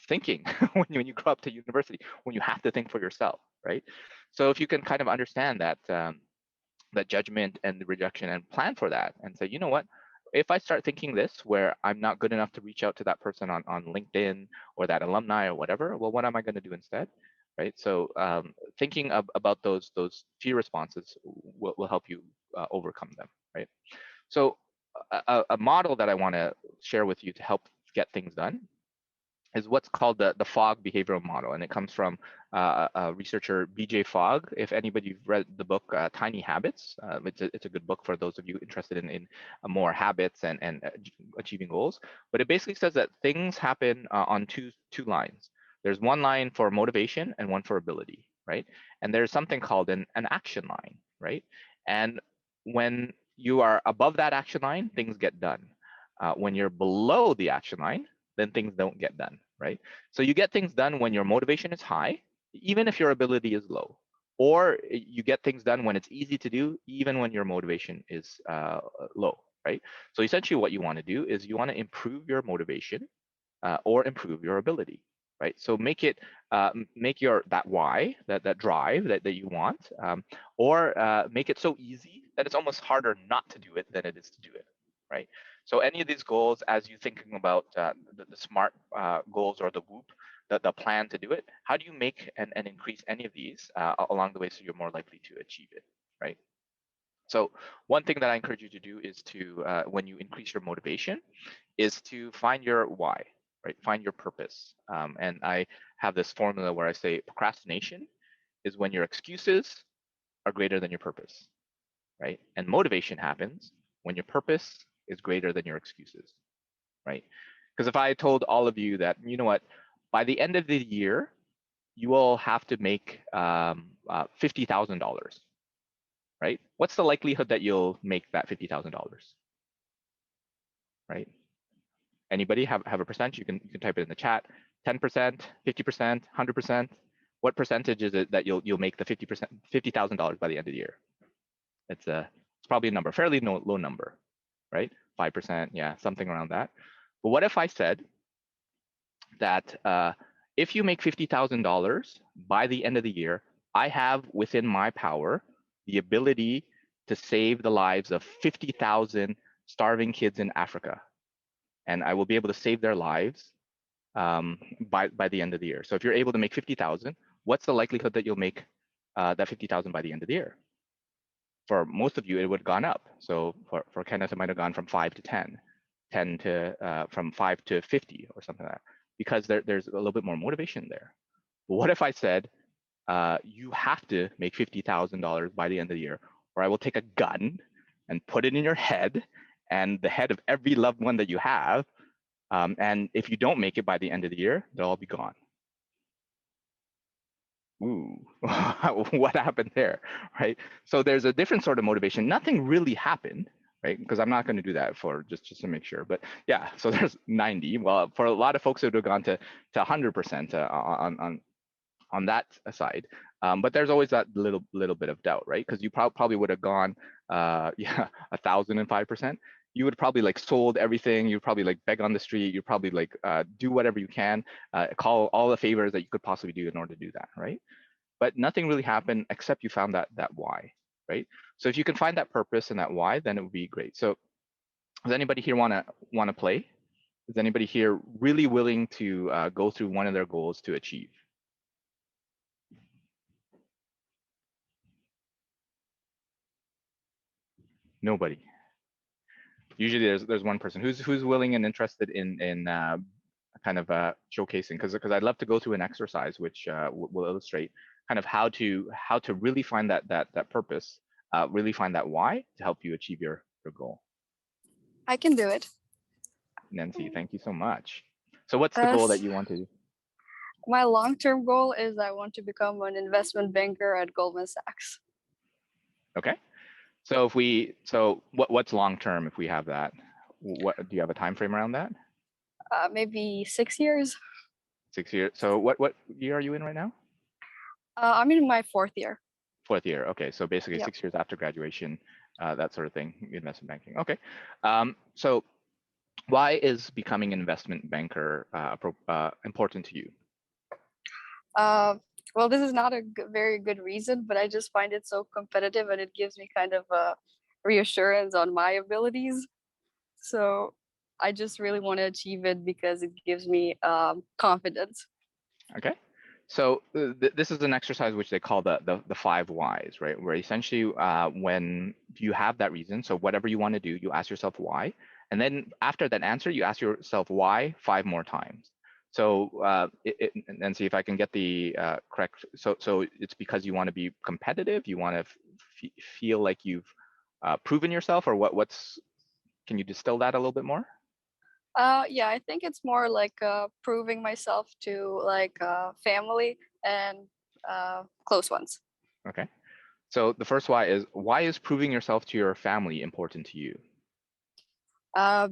thinking when you grow up to university, when you have to think for yourself, right? So if you can kind of understand that judgment and the rejection and plan for that and say, you know what, if I start thinking this where I'm not good enough to reach out to that person on LinkedIn or that alumni or whatever, well, what am I going to do instead? Right. So thinking about those fear responses will help you overcome them. Right. So a model that I want to share with you to help get things done is what's called the Fogg behavioral model, and it comes from researcher B.J. Fogg. If anybody's read the book Tiny Habits, it's a good book for those of you interested in more habits and achieving goals. But it basically says that things happen on two lines. There's one line for motivation and one for ability, right? And there's something called an action line, right? And when you are above that action line, things get done. When you're below the action line, then things don't get done, right? So you get things done when your motivation is high, even if your ability is low. Or you get things done when it's easy to do, even when your motivation is low, right? So essentially what you want to do is you want to improve your motivation or improve your ability, right? So make your that why, that drive that you want, or make it so easy that it's almost harder not to do it than it is to do it, right? So any of these goals, as you're thinking about the SMART goals or the WHOOP, the plan to do it, how do you make and increase any of these along the way so you're more likely to achieve it, right? So one thing that I encourage you to do is to, when you increase your motivation, is to find your why. right? Find your purpose. And I have this formula where I say procrastination is when your excuses are greater than your purpose, right? And motivation happens when your purpose is greater than your excuses, right? Because if I told all of you that, you know what, by the end of the year, you will have to make $50,000, right? What's the likelihood that you'll make that $50,000, right? Anybody have a percentage? You can type it in the chat. 10%, 50%, 100%. What percentage is it that you'll make the $50,000 by the end of the year? It's probably a number, fairly low number, right? 5%, yeah, something around that. But what if I said that if you make $50,000 by the end of the year, I have within my power the ability to save the lives of 50,000 starving kids in Africa, and I will be able to save their lives by the end of the year. So if you're able to make 50,000, what's the likelihood that you'll make that 50,000 by the end of the year? For most of you, it would have gone up. So for Kenneth, it might have gone from 5 to 10, 10 to from 5 to 50 or something like that, because there's a little bit more motivation there. But what if I said you have to make $50,000 by the end of the year, or I will take a gun and put it in your head and the head of every loved one that you have, and if you don't make it by the end of the year, they'll all be gone. Ooh, what happened there, right? So there's a different sort of motivation. Nothing really happened, right? Because I'm not going to do that for just to make sure. But yeah, so there's 90. Well, for a lot of folks, it would have gone to 100% on that side. But there's always that little bit of doubt, right? Because you probably would have gone, yeah, 1,005%. You would probably like sold everything. You'd probably like beg on the street. You'd probably like do whatever you can, call all the favors that you could possibly do in order to do that, right? But nothing really happened except you found that why, right? So if you can find that purpose and that why, then it would be great. So does anybody here want to play? Is anybody here really willing to go through one of their goals to achieve? Nobody. Usually there's one person who's willing and interested in kind of showcasing, because I'd love to go through an exercise which will illustrate kind of how to really find that purpose, really find that why to help you achieve your goal. I can do it. Nancy, thank you so much. So what's the goal that you want to do? My long-term goal is I want to become an investment banker at Goldman Sachs. Okay. So what's long term if we have that? What do you have a time frame around that? Maybe 6 years. 6 years. So what year are you in right now? I'm in my 4th year. 4th year. Okay. So basically Yep. 6 years after graduation, that sort of thing, investment banking. Okay. So why is becoming an investment banker important to you? Well, this is not a very good reason, but I just find it so competitive and it gives me kind of a reassurance on my abilities. So I just really want to achieve it because it gives me confidence. Okay. So this is an exercise which they call the 5 whys, right? Where essentially when you have that reason, so whatever you want to do, you ask yourself why. And then after that answer, you ask yourself why 5 more times. So and see if I can get the correct. So it's because you want to be competitive. You want to feel like you've proven yourself, or what's? Can you distill that a little bit more? Yeah, I think it's more like proving myself to like family and close ones. Okay. So the first why is proving yourself to your family important to you?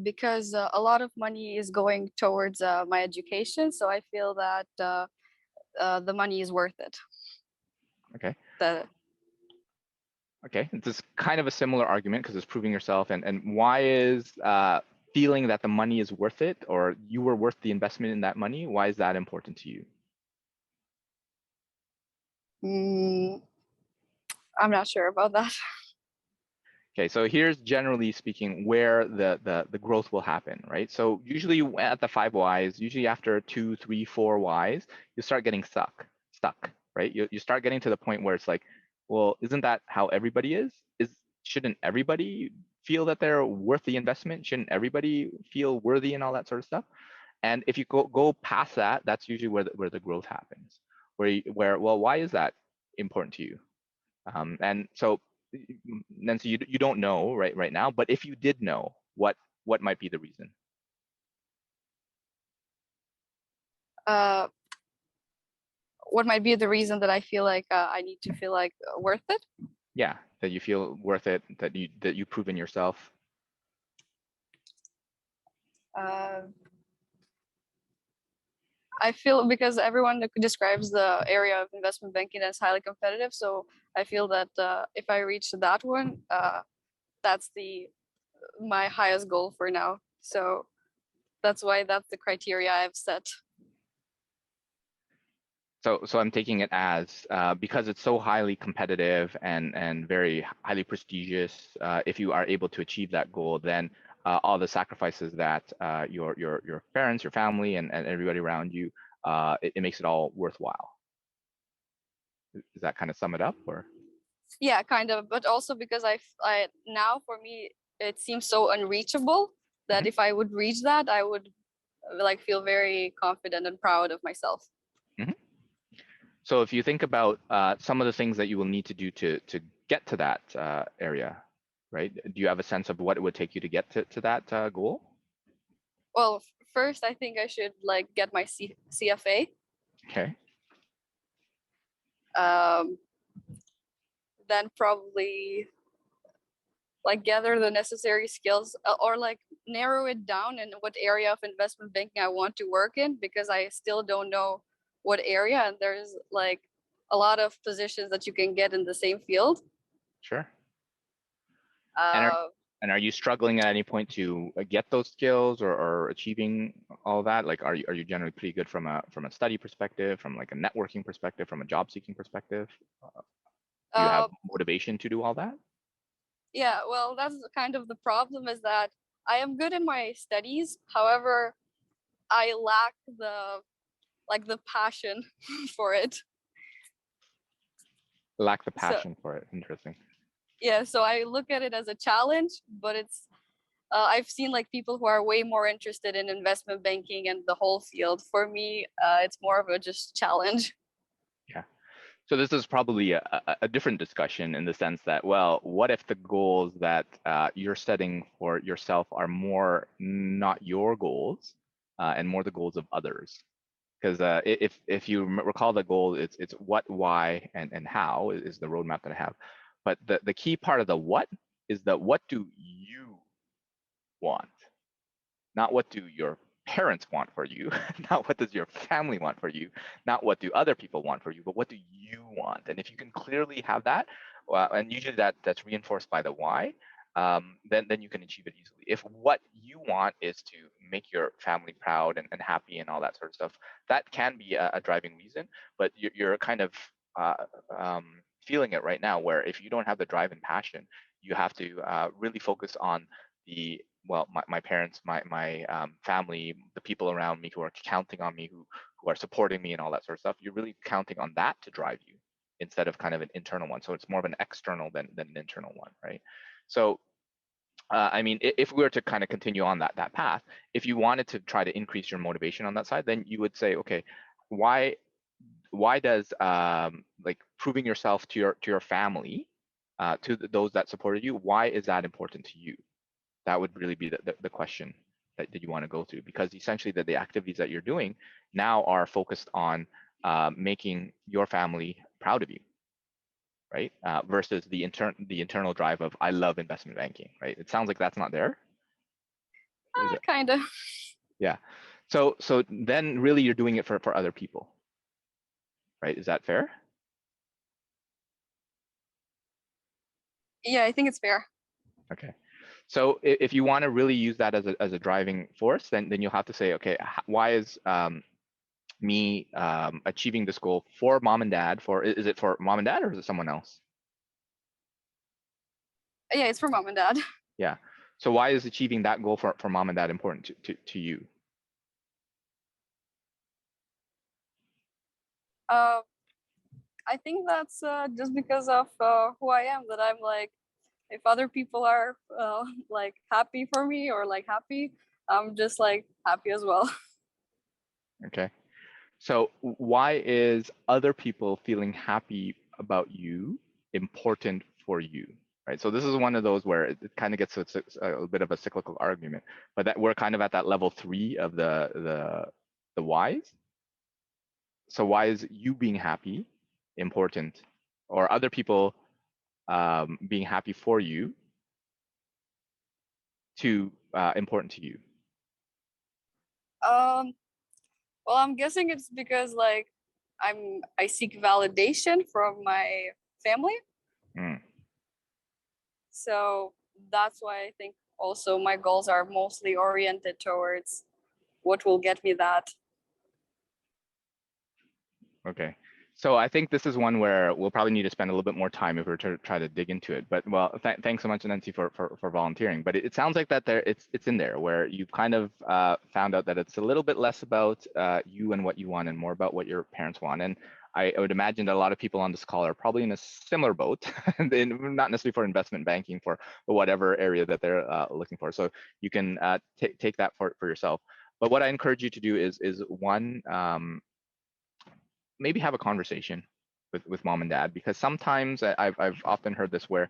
Because a lot of money is going towards my education, so I feel that the money is worth it. Okay. Okay, it's kind of a similar argument because it's proving yourself, and why is feeling that the money is worth it, or you were worth the investment in that money? Why is that important to you? I'm not sure about that. Okay, so here's generally speaking where the growth will happen, right? So usually at the 5 whys, usually after 2, 3, 4 whys, you start getting stuck, right? You start getting to the point where it's like, well, isn't that how everybody is? Shouldn't everybody feel that they're worth the investment? Shouldn't everybody feel worthy and all that sort of stuff? And if you go past that, that's usually where the growth happens. Where well, why is that important to you? And so Nancy, you don't know right now, but if you did know, what might be the reason? What might be the reason that I feel like I need to feel like worth it? Yeah, that you feel worth it, that you've proven yourself. I feel because everyone describes the area of investment banking as highly competitive, so I feel that if I reach that one, that's my highest goal for now. So that's why that's the criteria I've set. So I'm taking it as because it's so highly competitive and very highly prestigious. If you are able to achieve that goal, then all the sacrifices that your parents, your family, and everybody around you, it makes it all worthwhile. Does that kind of sum it up, or? Yeah, kind of, but also because I now for me it seems so unreachable that if I would reach that, I would like feel very confident and proud of myself. So if you think about some of the things that you will need to do to get to that area, right? Do you have a sense of what it would take you to get to that goal? Well, first I think I should like get my CFA. Okay. Then probably like gather the necessary skills or like narrow it down in what area of investment banking I want to work in, because I still don't know what area, and there's like a lot of positions that you can get in the same field. Sure. And are you struggling at any point to get those skills or achieving all that? Like, are you generally pretty good from a study perspective, from like a networking perspective, from a job seeking perspective? Do you have motivation to do all that? Yeah, well, that's kind of the problem, is that I am good in my studies. However, I lack the passion for it. Lack the passion for it. Interesting. Yeah, so I look at it as a challenge, but it's I've seen like people who are way more interested in investment banking and the whole field. For me, it's more of a just challenge. Yeah. So this is probably a different discussion in the sense that, well, what if the goals that you're setting for yourself are more not your goals and more the goals of others? Because if you recall the goal, it's what, why, and how is the roadmap that I have. But the key part of the what is the what do you want, not what do your parents want for you, not what does your family want for you, not what do other people want for you, but what do you want? And if you can clearly have that, and usually that's reinforced by the why, then you can achieve it easily. If what you want is to make your family proud and happy and all that sort of stuff, that can be a driving reason, but you're kind of feeling it right now, where if you don't have the drive and passion, you have to really focus on the my parents, my family, the people around me who are counting on me, who are supporting me and all that sort of stuff. You're really counting on that to drive you instead of kind of an internal one. So it's more of an external than an internal one, right? So I mean, if we were to kind of continue on that path, if you wanted to try to increase your motivation on that side, then you would say, okay, why does like proving yourself to your family, to those that supported you, why is that important to you? That would really be the question that you want to go through, because essentially the activities that you're doing now are focused on making your family proud of you, right? Versus the internal drive of I love investment banking, right? It sounds like that's not there. Kind of. Yeah. So then really you're doing it for other people, right? Is that fair? Yeah, I think it's fair. Okay. So if you want to really use that as a driving force, then you'll have to say, okay, why is me achieving this goal for mom and dad? Is it for mom and dad, or is it someone else? Yeah, it's for mom and dad. Yeah. So why is achieving that goal for mom and dad important to you? I think that's just because of who I am, that I'm like, if other people are like happy for me or like happy, I'm just like happy as well. Okay. So why is other people feeling happy about you important for you? Right. So this is one of those where it kind of gets a bit of a cyclical argument, but that we're kind of at that level 3 of the whys. So why is you being happy important, or other people being happy for you important to you? Um, well, I'm guessing it's because like I seek validation from my family. Mm, So that's why I think also my goals are mostly oriented towards what will get me that. okay. So I think this is one where we'll probably need to spend a little bit more time if we're to try to dig into it. But well, thanks so much, Nancy, for volunteering. But it sounds like that it's in there where you've kind of found out that it's a little bit less about you and what you want and more about what your parents want. And I would imagine that a lot of people on this call are probably in a similar boat, and not necessarily for investment banking, for whatever area that they're looking for. So you can take that for yourself. But what I encourage you to do is one, maybe have a conversation with mom and dad, because sometimes I've often heard this where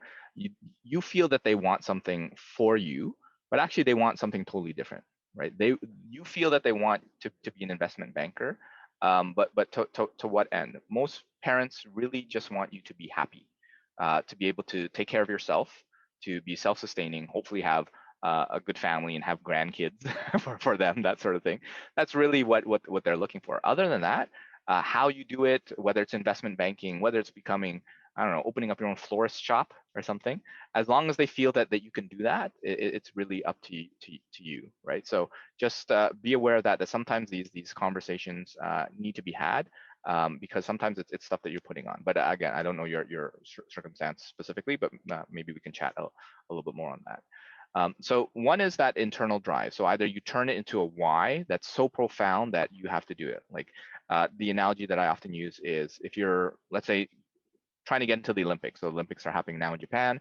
you feel that they want something for you, but actually they want something totally different, right? You feel that they want to be an investment banker, but to what end? Most parents really just want you to be happy, to be able to take care of yourself, to be self-sustaining, hopefully have a good family and have grandkids for them, that sort of thing. That's really what they're looking for. Other than that, how you do it, whether it's investment banking, whether it's becoming, I don't know, opening up your own florist shop or something, as long as they feel that you can do that, it's really up to you, right? So just be aware that sometimes these conversations need to be had, because sometimes it's stuff that you're putting on. But again, I don't know your circumstance specifically, but maybe we can chat a little bit more on that. So one is that internal drive. So either you turn it into a why that's so profound that you have to do it. Like the analogy that I often use is if you're, let's say, trying to get into the Olympics. The Olympics are happening now in Japan.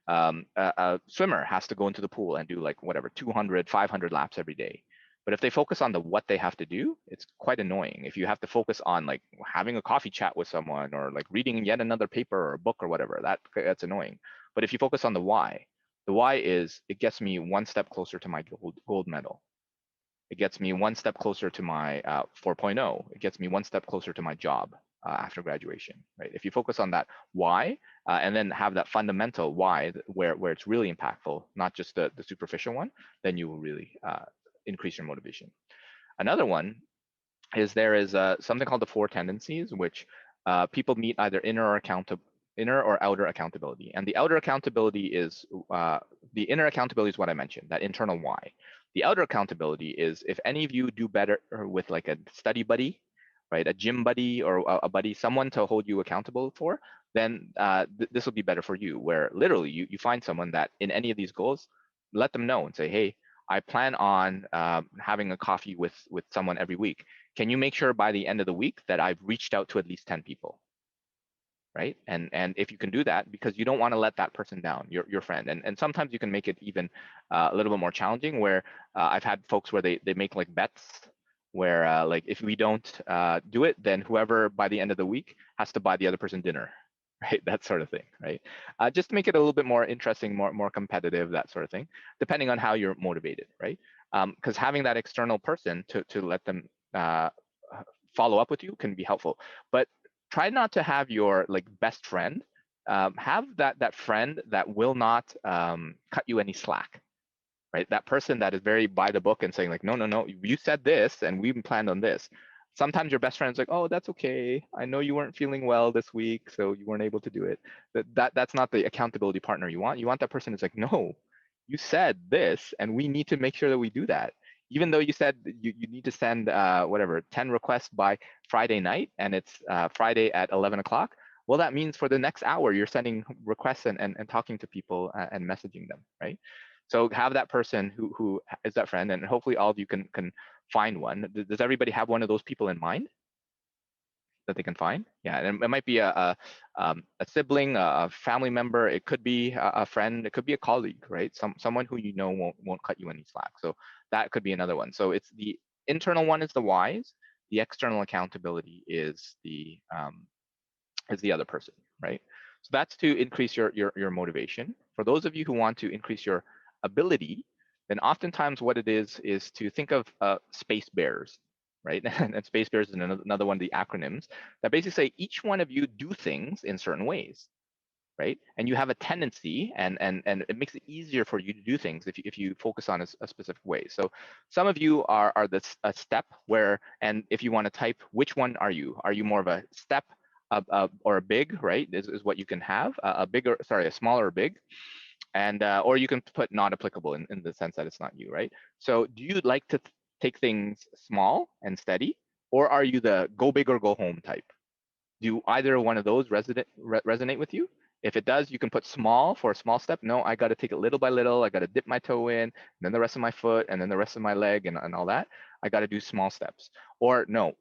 A swimmer has to go into the pool and do like whatever, 200, 500 laps every day. But if they focus on what they have to do, it's quite annoying. If you have to focus on like having a coffee chat with someone or like reading yet another paper or a book or whatever, that's annoying. But if you focus on the why is it gets me one step closer to my gold medal. It gets me one step closer to my 4.0. It gets me one step closer to my job after graduation, right? If you focus on that why, and then have that fundamental why where it's really impactful, not just the superficial one, then you will really increase your motivation. Another one is there is something called the 4 tendencies, which people meet either inner or outer accountability. And the outer accountability is the inner accountability is what I mentioned, that internal why. The outer accountability is if any of you do better with like a study buddy, right, a gym buddy or a buddy, someone to hold you accountable for, then this will be better for you. Where literally you find someone that in any of these goals, let them know and say, hey, I plan on having a coffee with someone every week. Can you make sure by the end of the week that I've reached out to at least 10 people? Right. And if you can do that, because you don't want to let that person down, your friend. And sometimes you can make it even a little bit more challenging where I've had folks where they make like bets where like if we don't do it, then whoever by the end of the week has to buy the other person dinner, right? That sort of thing, right? Just to make it a little bit more interesting, more competitive, that sort of thing, depending on how you're motivated, right? Because having that external person to let them follow up with you can be helpful. But try not to have your like best friend have that friend that will not cut you any slack, right? That person that is very by the book and saying like, no, you said this and we planned on this. Sometimes your best friend's like, oh, that's okay. I know you weren't feeling well this week, so you weren't able to do it. That's not the accountability partner you want. You want that person who's like, no, you said this, and we need to make sure that we do that. Even though you said you need to send whatever 10 requests by Friday night, and it's Friday at 11 o'clock. Well, that means for the next hour, you're sending requests and talking to people and messaging them, right? So have that person who is that friend, and hopefully all of you can find one. Does everybody have one of those people in mind that they can find? Yeah, and it might be a sibling, a family member. It could be a friend. It could be a colleague, right? Someone who you know won't cut you any slack. So that could be another one. So it's the internal one is the whys. The external accountability is the other person, right? So that's to increase your motivation. For those of you who want to increase your ability, then oftentimes what it is to think of space bears, right? And space bears is another one of the acronyms that basically say each one of you do things in certain ways, right? And you have a tendency, and it makes it easier for you to do things if you focus on a specific way. So some of you are a step where, and if you want to type, which one are you? Are you more of a step or a big, right? Is what you can have a small or big, and or you can put not applicable in the sense that it's not you, right? So do you like to take things small and steady, or are you the go big or go home type? Do either one of those resonate with you? If it does, you can put small for a small step. No, I got to take it little by little. I got to dip my toe in, and then the rest of my foot, and then the rest of my leg, and all that. I got to do small steps. Or no,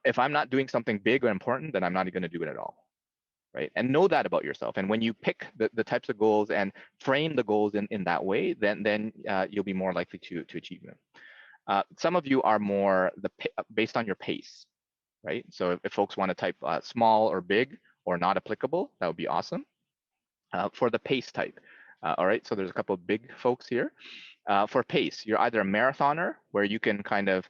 if I'm not doing something big or important, then I'm not going to do it at all, right? And know that about yourself. And when you pick the types of goals and frame the goals in that way, then you'll be more likely to achieve them. Some of you are more based on your pace, right? So if folks want to type small or big or not applicable, that would be awesome. For the pace type, all right, so there's a couple of big folks here. For pace, you're either a marathoner, where you can kind of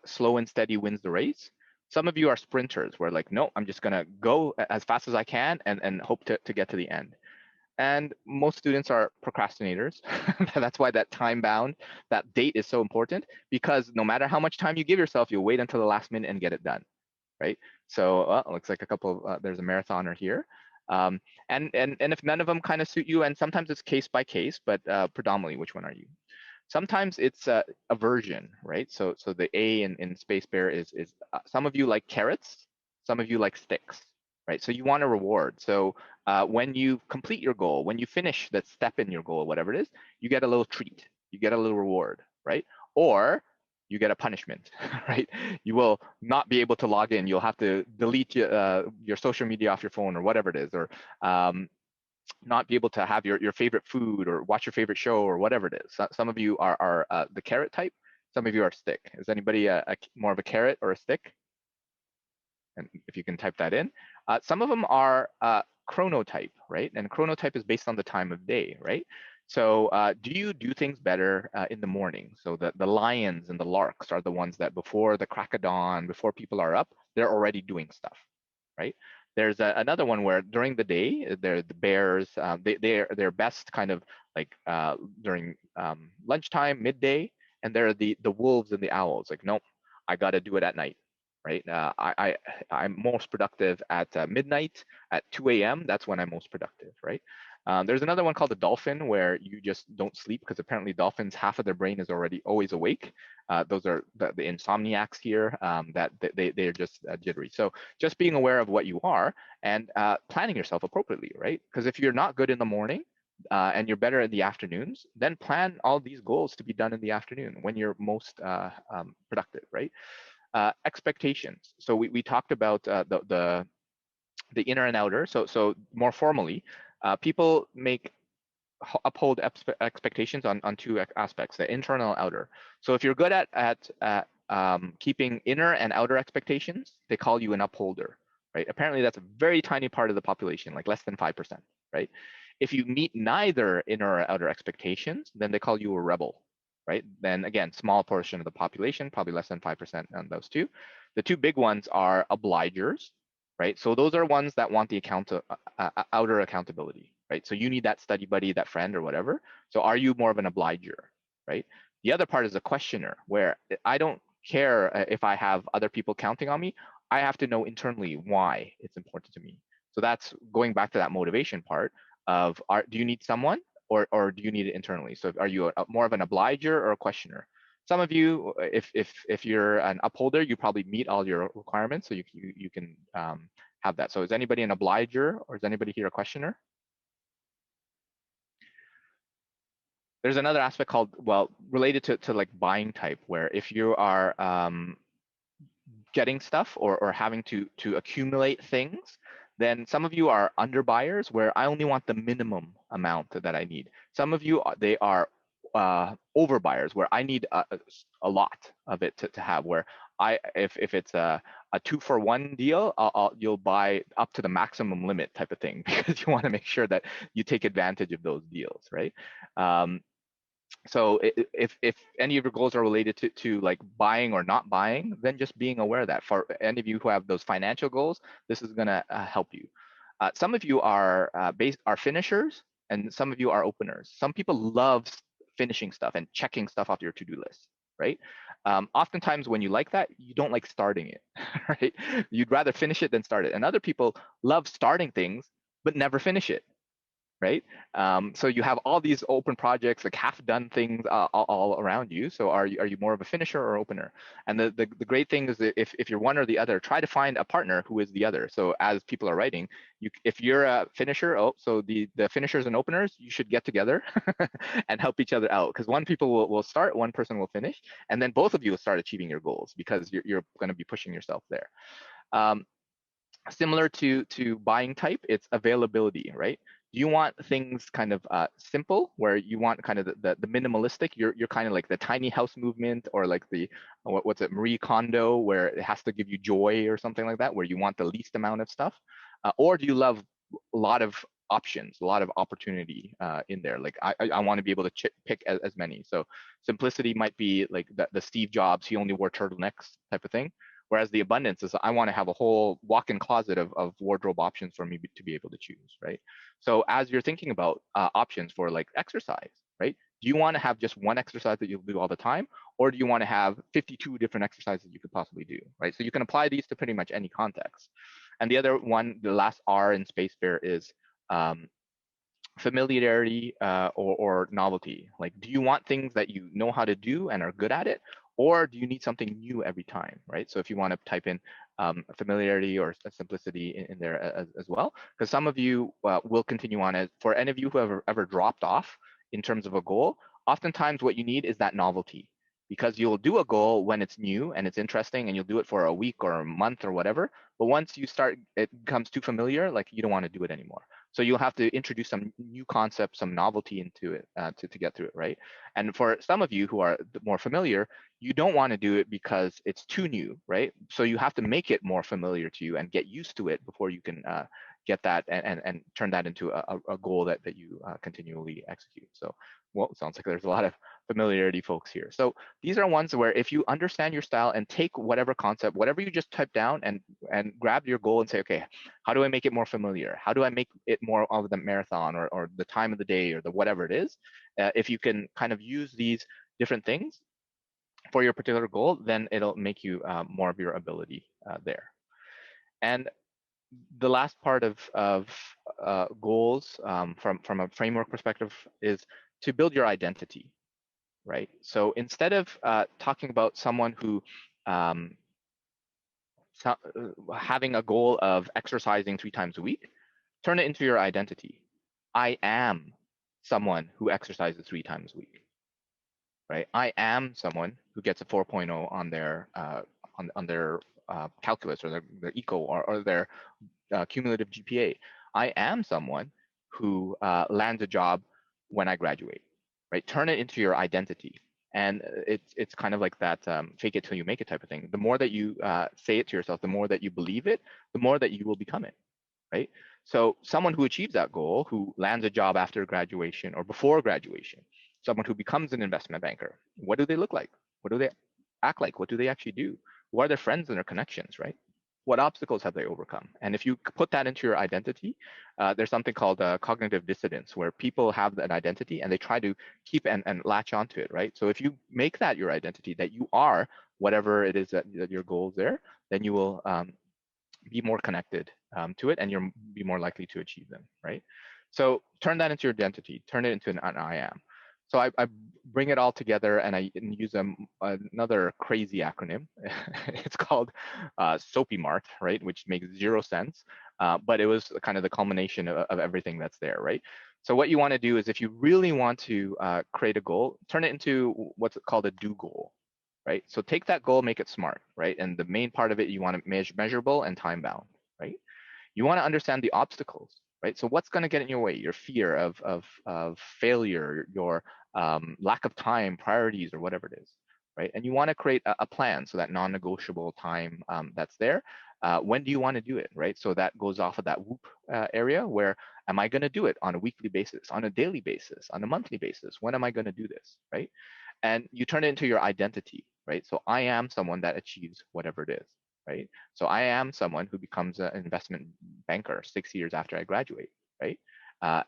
slow and steady wins the race. Some of you are sprinters, where like, no, I'm just gonna go as fast as I can and hope to get to the end. And most students are procrastinators. That's why that time bound, that date is so important, because no matter how much time you give yourself, you'll wait until the last minute and get it done, right? So looks like a couple of, there's a marathoner here. And if none of them kind of suit you, and sometimes it's case by case, but predominantly, which one are you? Sometimes it's aversion, right? So the A in Space Bear is some of you like carrots, some of you like sticks, right? So you want a reward. So when you complete your goal, when you finish that step in your goal, whatever it is, you get a little treat, you get a little reward, right? Or you get a punishment, right? You will not be able to log in. You'll have to delete your social media off your phone or whatever it is, or not be able to have your favorite food or watch your favorite show or whatever it is. Some of you are the carrot type. Some of you are stick. Is anybody more of a carrot or a stick? And if you can type that in. Some of them are chronotype, right? And chronotype is based on the time of day, right? So do you do things better in the morning? So the lions and the larks are the ones that before the crack of dawn, before people are up, they're already doing stuff, right? There's another one where during the day, they're the bears. They're best kind of like during lunchtime, midday, and they're the wolves and the owls. Like, nope, I got to do it at night, right? I'm most productive at midnight, at 2 a.m. That's when I'm most productive, right? There's another one called the dolphin, where you just don't sleep, because apparently dolphins, half of their brain is already always awake. Those are the insomniacs here, that they're just jittery. So just being aware of what you are and planning yourself appropriately, right? Because if you're not good in the morning, and you're better in the afternoons, then plan all these goals to be done in the afternoon when you're most productive, right? Expectations. So we talked about the inner and outer. So more formally, people uphold expectations on two aspects: the internal and outer. So if you're good at keeping inner and outer expectations, they call you an upholder, right? Apparently, that's a very tiny part of the population, like less than 5%, right? If you meet neither inner or outer expectations, then they call you a rebel, right? Then again, small portion of the population, probably less than 5% on those two. The two big ones are obligers, right? So those are ones that want the outer accountability, right? So you need that study buddy, that friend or whatever. So are you more of an obliger, right? The other part is a questioner, where I don't care if I have other people counting on me. I have to know internally why it's important to me. So that's going back to that motivation part of, do you need someone, or do you need it internally? So are you more of an obliger or a questioner? Some of you, if you're an upholder, you probably meet all your requirements, so you can have that. So is anybody an obliger, or is anybody here a questioner? There's another aspect called, well, related to like buying type, where if you are getting stuff or having to accumulate things, then some of you are under buyers, where I only want the minimum amount that I need. Some of you, they are over buyers, where I need a lot of it to have, where if it's a 2-for-1 deal, you'll buy up to the maximum limit type of thing because you want to make sure that you take advantage of those deals, right? So if any of your goals are related to like buying or not buying, then just being aware of that. For any of you who have those financial goals, this is going to help you. Some of you are are finishers, and some of you are openers. Some people love finishing stuff and checking stuff off your to-do list, right? Oftentimes when you like that, you don't like starting it, right? You'd rather finish it than start it. And other people love starting things but never finish it, right? So you have all these open projects, like half-done things all around you. So are you more of a finisher or opener? And the great thing is that if you're one or the other, try to find a partner who is the other. So as people are writing, if you're a finisher, so the finishers and openers, you should get together and help each other out, because one people will start, one person will finish, and then both of you will start achieving your goals because you're going to be pushing yourself there. Similar to buying type, it's availability, right? Do you want things kind of simple, where you want kind of the minimalistic? You're kind of like the tiny house movement, or like the what's it, Marie Kondo, where it has to give you joy or something like that, where you want the least amount of stuff, or do you love a lot of options, a lot of opportunity in there? Like I want to be able to pick as many. So simplicity might be like the Steve Jobs, he only wore turtlenecks type of thing. Whereas the abundance is, I want to have a whole walk-in closet of wardrobe options for me to be able to choose, right? So as you're thinking about options for like exercise, right? Do you want to have just one exercise that you'll do all the time, or do you want to have 52 different exercises you could possibly do, right? So you can apply these to pretty much any context. And the other one, the last R in Space Bear, is familiarity or novelty. Like, do you want things that you know how to do and are good at it, or do you need something new every time, right? So if you want to type in familiarity or simplicity in there as well, because some of you will continue on. As for any of you who have ever dropped off in terms of a goal, oftentimes what you need is that novelty, because you'll do a goal when it's new and it's interesting, and you'll do it for a week or a month or whatever. But once you start, it becomes too familiar, like you don't want to do it anymore. So you'll have to introduce some new concepts, some novelty into it to get through it, right? And for some of you who are more familiar, you don't want to do it because it's too new, right? So you have to make it more familiar to you and get used to it before you can get that and turn that into a goal that you continually execute. So, well, it sounds like there's a lot of familiarity folks here. So these are ones where if you understand your style and take whatever concept, whatever you just type down, and grab your goal and say, okay, how do I make it more familiar? How do I make it more of the marathon or the time of the day or the whatever it is? If you can kind of use these different things for your particular goal, then it'll make you more of your ability there. And the last part of goals from a framework perspective is to build your identity, right? So instead of talking about someone who having a goal of exercising 3 times a week, turn it into your identity. I am someone who exercises 3 times a week, right? I am someone who gets a 4.0 on their calculus or their eco or their cumulative GPA. I am someone who lands a job when I graduate, right? Turn it into your identity. And it's kind of like that fake it till you make it type of thing. The more that you say it to yourself, the more that you believe it, the more that you will become it, right? So someone who achieves that goal, who lands a job after graduation or before graduation, someone who becomes an investment banker, what do they look like? What do they act like? What do they actually do? Who are their friends and their connections, right? What obstacles have they overcome? And if you put that into your identity, there's something called cognitive dissonance, where people have that identity and they try to keep and latch onto it, right? So if you make that your identity, that you are whatever it is that your goal is there, then you will be more connected to it, and you'll be more likely to achieve them, right? So turn that into your identity, turn it into an I am. So I bring it all together and I use another crazy acronym. It's called S.M.A.R.T, right? Which makes zero sense, but it was kind of the culmination of everything that's there, right? So what you want to do is, if you really want to create a goal, turn it into what's called a do goal, right? So take that goal, make it SMART, right? And the main part of it, you want to measurable and time bound, right? You want to understand the obstacles, right? So what's going to get in your way? Your fear of failure, your lack of time, priorities, or whatever it is. right? And you want to create a plan, so that non-negotiable time that's there. When do you want to do it, right? So that goes off of that WHOOP area, where am I going to do it on a weekly basis, on a daily basis, on a monthly basis? When am I going to do this, right? And you turn it into your identity, right? So I am someone that achieves whatever it is, right? So I am someone who becomes an investment banker 6 years after I graduate, right?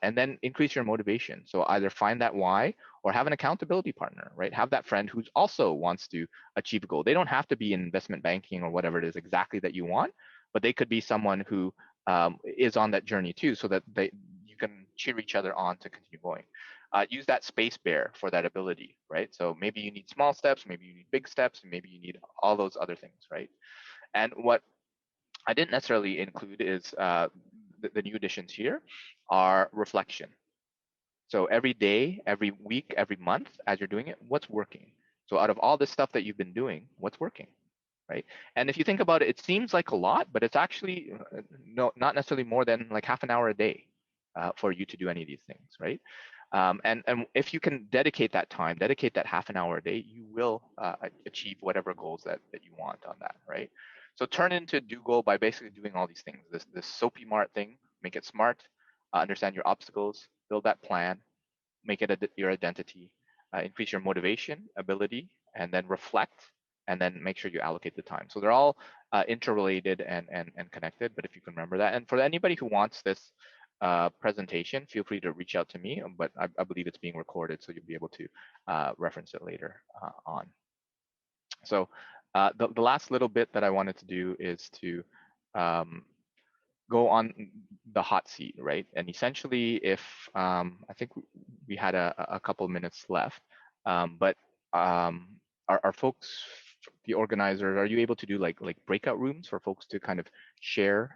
And then increase your motivation. So either find that why, or have an accountability partner, right? Have that friend who also wants to achieve a goal. They don't have to be in investment banking or whatever it is exactly that you want, but they could be someone who is on that journey too, so that you can cheer each other on to continue going. Use that space bear for that ability, right? So maybe you need small steps, maybe you need big steps, and maybe you need all those other things, right? And what I didn't necessarily include is the new additions here are reflection. So every day, every week, every month, as you're doing it, what's working? So out of all this stuff that you've been doing, what's working, right? And if you think about it, it seems like a lot, but it's actually not necessarily more than like half an hour a day for you to do any of these things, right? And if you can dedicate that time, dedicate that half an hour a day, you will achieve whatever goals that you want on that, right? So turn into do goal by basically doing all these things. This S.M.A.R.T thing, make it smart, understand your obstacles, build that plan, make it your identity, increase your motivation, ability, and then reflect, and then make sure you allocate the time. So they're all interrelated and connected, but if you can remember that. And for anybody who wants this presentation, feel free to reach out to me, but I believe it's being recorded, so you'll be able to reference it later on. So the last little bit that I wanted to do is to go on the hot seat, right? And essentially, if I think we had a couple minutes left, but are folks, the organizers, are you able to do like breakout rooms for folks to kind of share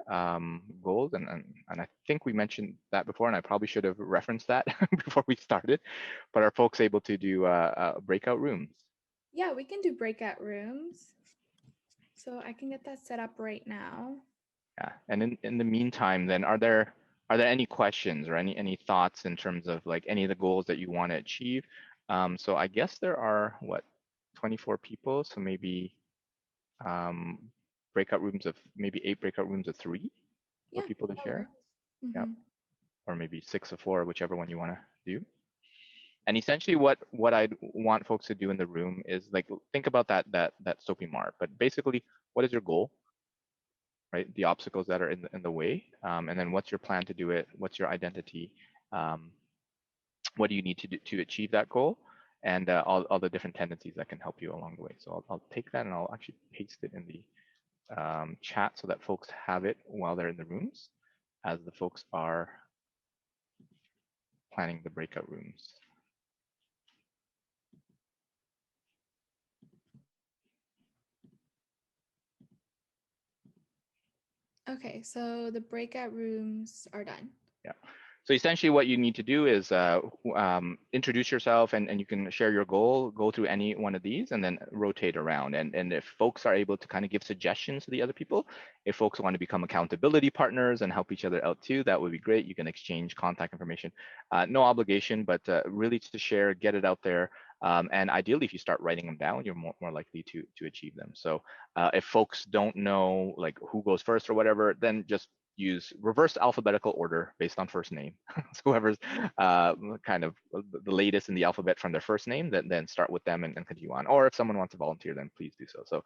goals? And I think we mentioned that before, and I probably should have referenced that before we started. But are folks able to do breakout rooms? Yeah, we can do breakout rooms. So I can get that set up right now. Yeah, and in the meantime, then are there any questions or any thoughts in terms of like any of the goals that you want to achieve? So I guess there are 24 people, so maybe breakout rooms of maybe 8 breakout rooms of 3 for people to share. Mm-hmm. Yep, or maybe 6 of 4, whichever one you want to do. And essentially, what I'd want folks to do in the room is like think about that S.M.A.R.T, but basically, what is your goal? Right, the obstacles that are in the way, and then what's your plan to do it? What's your identity? What do you need to do to achieve that goal? And all the different tendencies that can help you along the way. So I'll take that and I'll actually paste it in the chat so that folks have it while they're in the rooms, as the folks are planning the breakout rooms. Okay, so the breakout rooms are done. Yeah. So essentially what you need to do is introduce yourself, and you can share your goal, go through any one of these, and then rotate around. And if folks are able to kind of give suggestions to the other people, if folks want to become accountability partners and help each other out too, that would be great. You can exchange contact information. No obligation, but really to share, get it out there. And ideally, if you start writing them down, you're more likely to achieve them. So if folks don't know like who goes first or whatever, then just use reverse alphabetical order based on first name. So whoever's kind of the latest in the alphabet from their first name, then start with them and continue on. Or if someone wants to volunteer, then please do so. So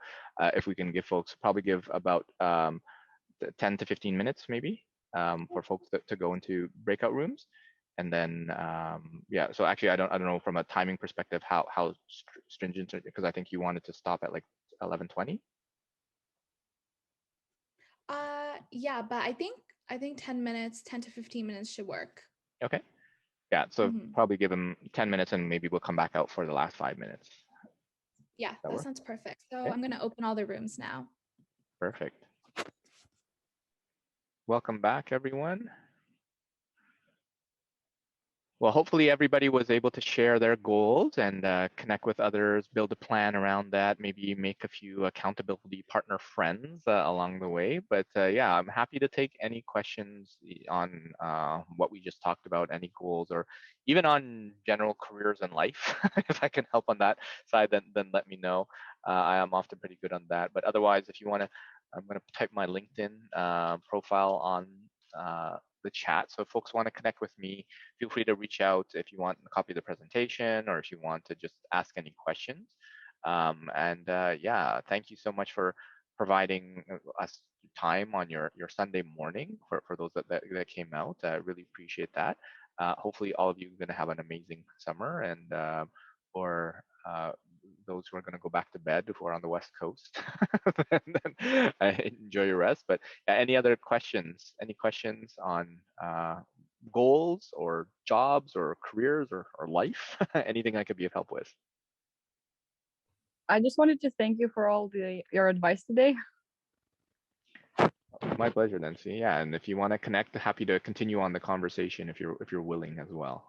if we can give folks, probably give about 10 to 15 minutes maybe for folks to go into breakout rooms. And then yeah, so actually I don't know from a timing perspective how stringent, because I think you wanted to stop at like 11:20. Yeah, but I think 10 minutes, 10 to 15 minutes should work. Okay. Yeah, so probably give them 10 minutes and maybe we'll come back out for the last 5 minutes. Yeah, that sounds perfect. So Okay. I'm going to open all the rooms now. Perfect. Welcome back, everyone. Well, hopefully everybody was able to share their goals and connect with others, build a plan around that, maybe make a few accountability partner friends along the way. But yeah, I'm happy to take any questions on what we just talked about, any goals, or even on general careers and life. If I can help on that side, then let me know. I am often pretty good on that. But otherwise, if you want to, I'm going to type my LinkedIn profile on the chat. So if folks want to connect with me, feel free to reach out if you want a copy of the presentation or if you want to just ask any questions. Yeah, thank you so much for providing us time on your Sunday morning for those that came out. I really appreciate that. Hopefully all of you are going to have an amazing summer, and for those who are going to go back to bed who are on the West Coast, then, enjoy your rest. But any other questions? Any questions on goals or jobs or careers or life? Anything I could be of help with? I just wanted to thank you for all your advice today. My pleasure, Nancy. Yeah, and if you want to connect, happy to continue on the conversation if you're willing as well.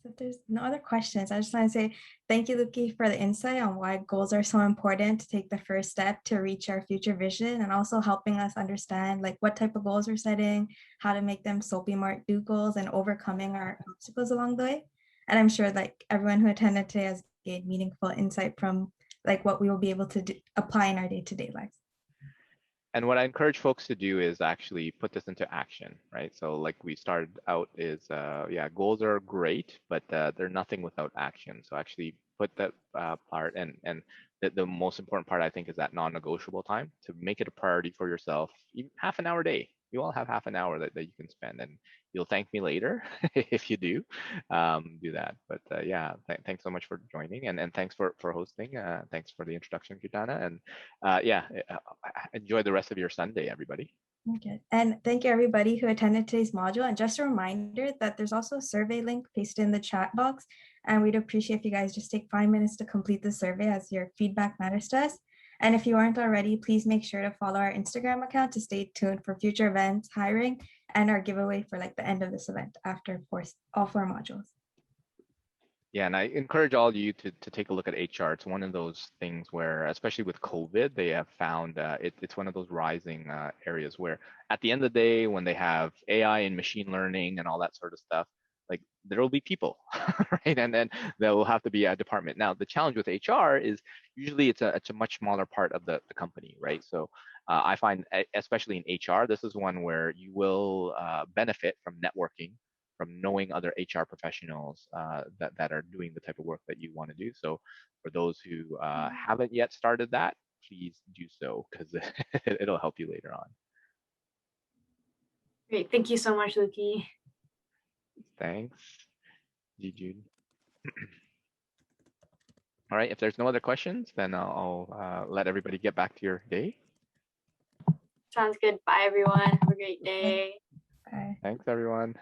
So if there's no other questions, I just want to say thank you, Luki, for the insight on why goals are so important to take the first step to reach our future vision, and also helping us understand like what type of goals we're setting, how to make them S.M.A.R.T do goals, and overcoming our obstacles along the way. And I'm sure like everyone who attended today has gained meaningful insight from like what we will be able to apply in our day-to-day lives. And what I encourage folks to do is actually put this into action, right? So like we started out is, yeah, goals are great, but they're nothing without action. So actually put that part, and the most important part, I think, is that non-negotiable time to make it a priority for yourself, even half an hour a day. You all have half an hour that you can spend, and you'll thank me later if you do that. But yeah, thanks so much for joining, and thanks for hosting. Thanks for the introduction, Kitana, and yeah, enjoy the rest of your Sunday, everybody. Okay. And thank you everybody who attended today's module. And just a reminder that there's also a survey link pasted in the chat box. And we'd appreciate if you guys just take 5 minutes to complete the survey, as your feedback matters to us. And if you aren't already, please make sure to follow our Instagram account to stay tuned for future events, hiring, and our giveaway for like the end of this event after all 4 modules. Yeah, and I encourage all of you to take a look at HR. It's one of those things where, especially with COVID, they have found it's one of those rising areas where at the end of the day, when they have AI and machine learning and all that sort of stuff, like there will be people, right? And then there will have to be a department. Now, the challenge with HR is usually it's a much smaller part of the company, right? So I find, especially in HR, this is one where you will benefit from networking, from knowing other HR professionals that are doing the type of work that you want to do. So for those who haven't yet started that, please do so, because it'll help you later on. Great. Thank you so much, Luki. Thanks, Jude. All right, if there's no other questions, then I'll let everybody get back to your day. Sounds good. Bye, everyone. Have a great day. Bye. Thanks, everyone.